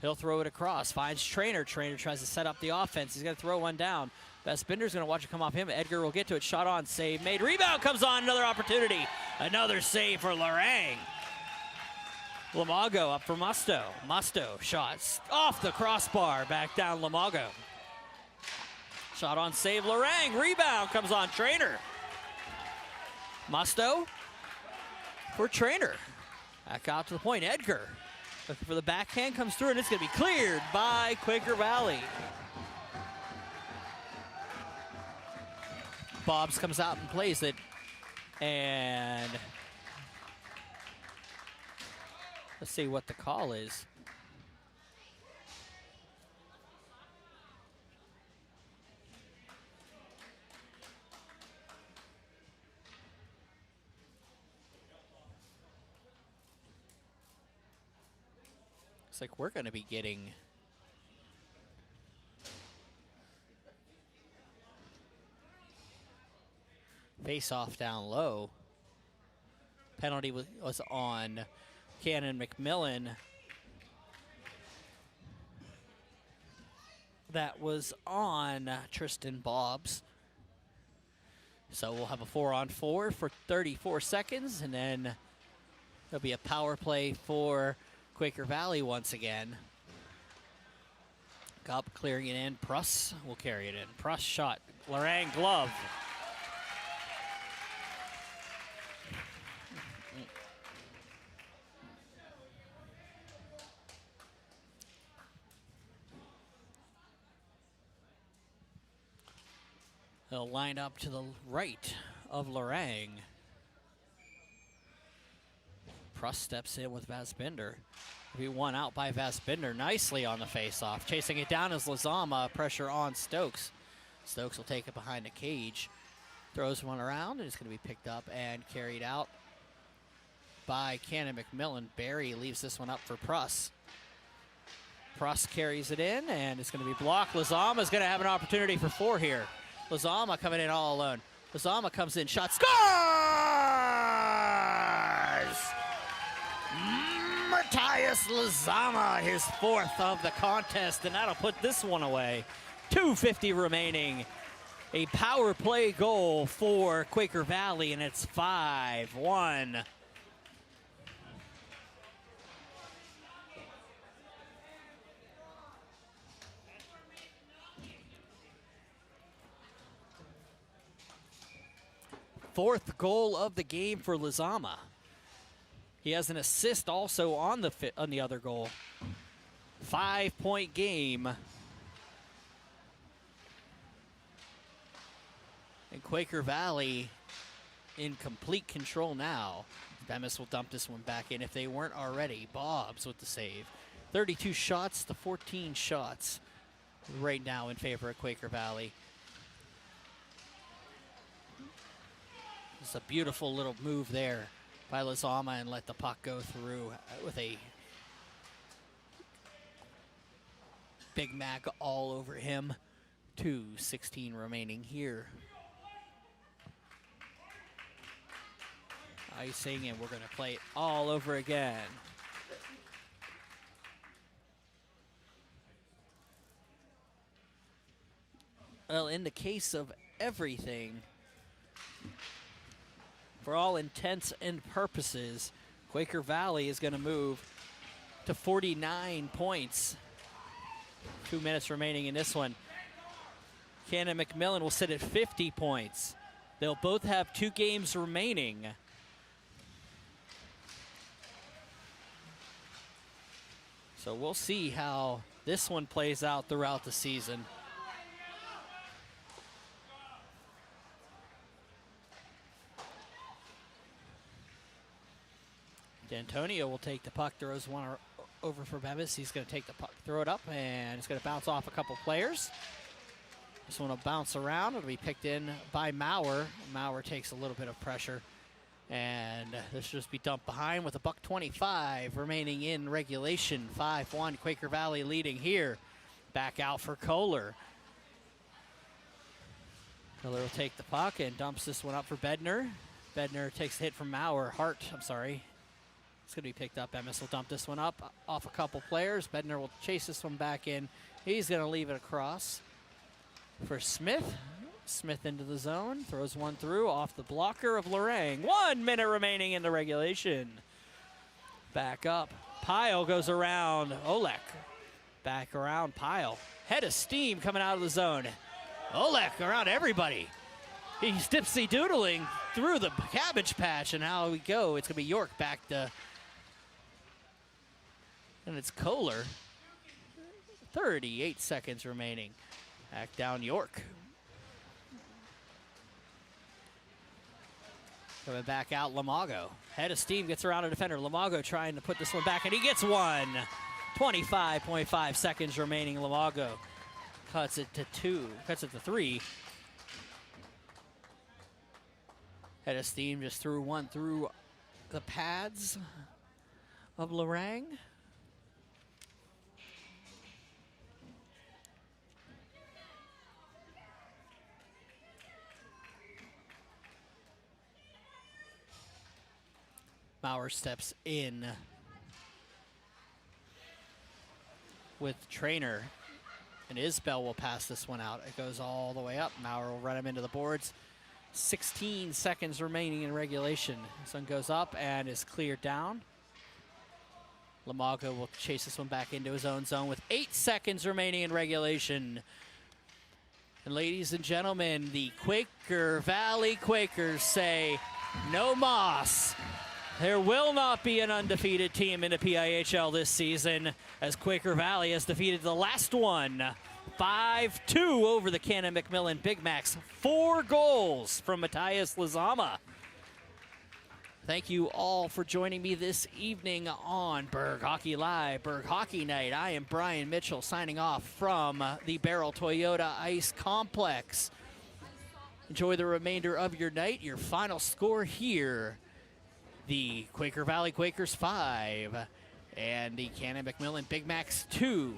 He'll throw it across. Finds Trainer. Trainer tries to set up the offense. He's going to throw one down. Besbinder's going to watch it come off him. Edgar will get to it. Shot on. Save made. Rebound comes on. Another opportunity. Another save for Lorang. Lamago up for Musto. Musto shots off the crossbar. Back down Lamago. Shot on save. Lorang. Rebound comes on Trainer. Musto for Trainer. Back out to the point. Edgar looking for the backhand. Comes through and it's going to be cleared by Quaker Valley. Bobs comes out and plays it. And let's see what the call is. Looks like we're going to be getting face-off down low. Penalty was on Canon-McMillan. That was on Tristan Bobs. So we'll have a 4-on-4 for 34 seconds, and then there'll be a power play for Quaker Valley once again. Gup clearing it in. Pruss will carry it in. Pruss shot. Lorang glove. They'll line up to the right of Lorang. Pruss steps in with Vasbinder. Be one out by Vasbinder nicely on the faceoff. Chasing it down is Lizama. Pressure on Stokes. Stokes will take it behind the cage. Throws one around, and it's going to be picked up and carried out by Canon-McMillan. Barry leaves this one up for Pruss. Pruss carries it in, and it's going to be blocked. Lizama is going to have an opportunity for 4 here. Lizama coming in all alone. Lizama comes in, shot, scores! Matthias Lizama, his 4th of the contest, and that'll put this one away. 2:50 remaining. A power play goal for Quaker Valley, and it's 5-1. Fourth goal of the game for Lizama. He has an assist also on the other goal. 5-point game. And Quaker Valley in complete control now. Bemis will dump this one back in if they weren't already. Bobs with the save. 32 shots to 14 shots right now in favor of Quaker Valley. It's a beautiful little move there by Lizama and let the puck go through with a Big Mac all over him. 2:16 remaining here. Icing, and we're going to play it all over again. Well, in the case of everything, for all intents and purposes, Quaker Valley is going to move to 49 points. 2 minutes remaining in this one. Canon-McMillan will sit at 50 points. They'll both have 2 games remaining. So we'll see how this one plays out throughout the season. D'Antonio will take the puck, throws one over for Bevis. He's going to take the puck, throw it up, and it's going to bounce off a couple players. This one will bounce around. It'll be picked in by Maurer. Maurer takes a little bit of pressure, and this will just be dumped behind with $1:25 remaining in regulation. 5-1, Quaker Valley leading here. Back out for Kohler. Kohler will take the puck and dumps this one up for Bednar. Bednar takes the hit from Maurer. I'm sorry. It's going to be picked up. Emmis will dump this one up off a couple players. Bednar will chase this one back in. He's going to leave it across for Smith. Smith into the zone. Throws one through off the blocker of Lorang. 1 minute remaining in the regulation. Back up. PIHL goes around Olek. Back around PIHL. Head of steam coming out of the zone. Olek around everybody. He's dipsy-doodling through the cabbage patch, and how we go. It's going to be York back to... And it's Kohler. 38 seconds remaining. Back down York. Coming back out, Lamago. Head of steam gets around a defender. Lamago trying to put this one back, and he gets one. 25.5 seconds remaining. Lamago cuts it to 3. Head of steam just threw one through the pads of Lorang. Maurer steps in with Trainer, and Isbell will pass this one out. It goes all the way up. Maurer will run him into the boards. 16 seconds remaining in regulation. This one goes up and is cleared down. Lamago will chase this one back into his own zone with 8 seconds remaining in regulation. And ladies and gentlemen, the Quaker Valley Quakers say no moss. There will not be an undefeated team in the PIHL this season, as Quaker Valley has defeated the last one 5-2 over the Canon-McMillan Big Macs. 4 goals from Matthias Lizama. Thank you all for joining me this evening on Berg Hockey Live, Berg Hockey Night. I am Brian Mitchell signing off from the Baierl Toyota Ice Complex. Enjoy the remainder of your night. Your final score here: the Quaker Valley Quakers 5 and the Canon-McMillan Big Macs 2.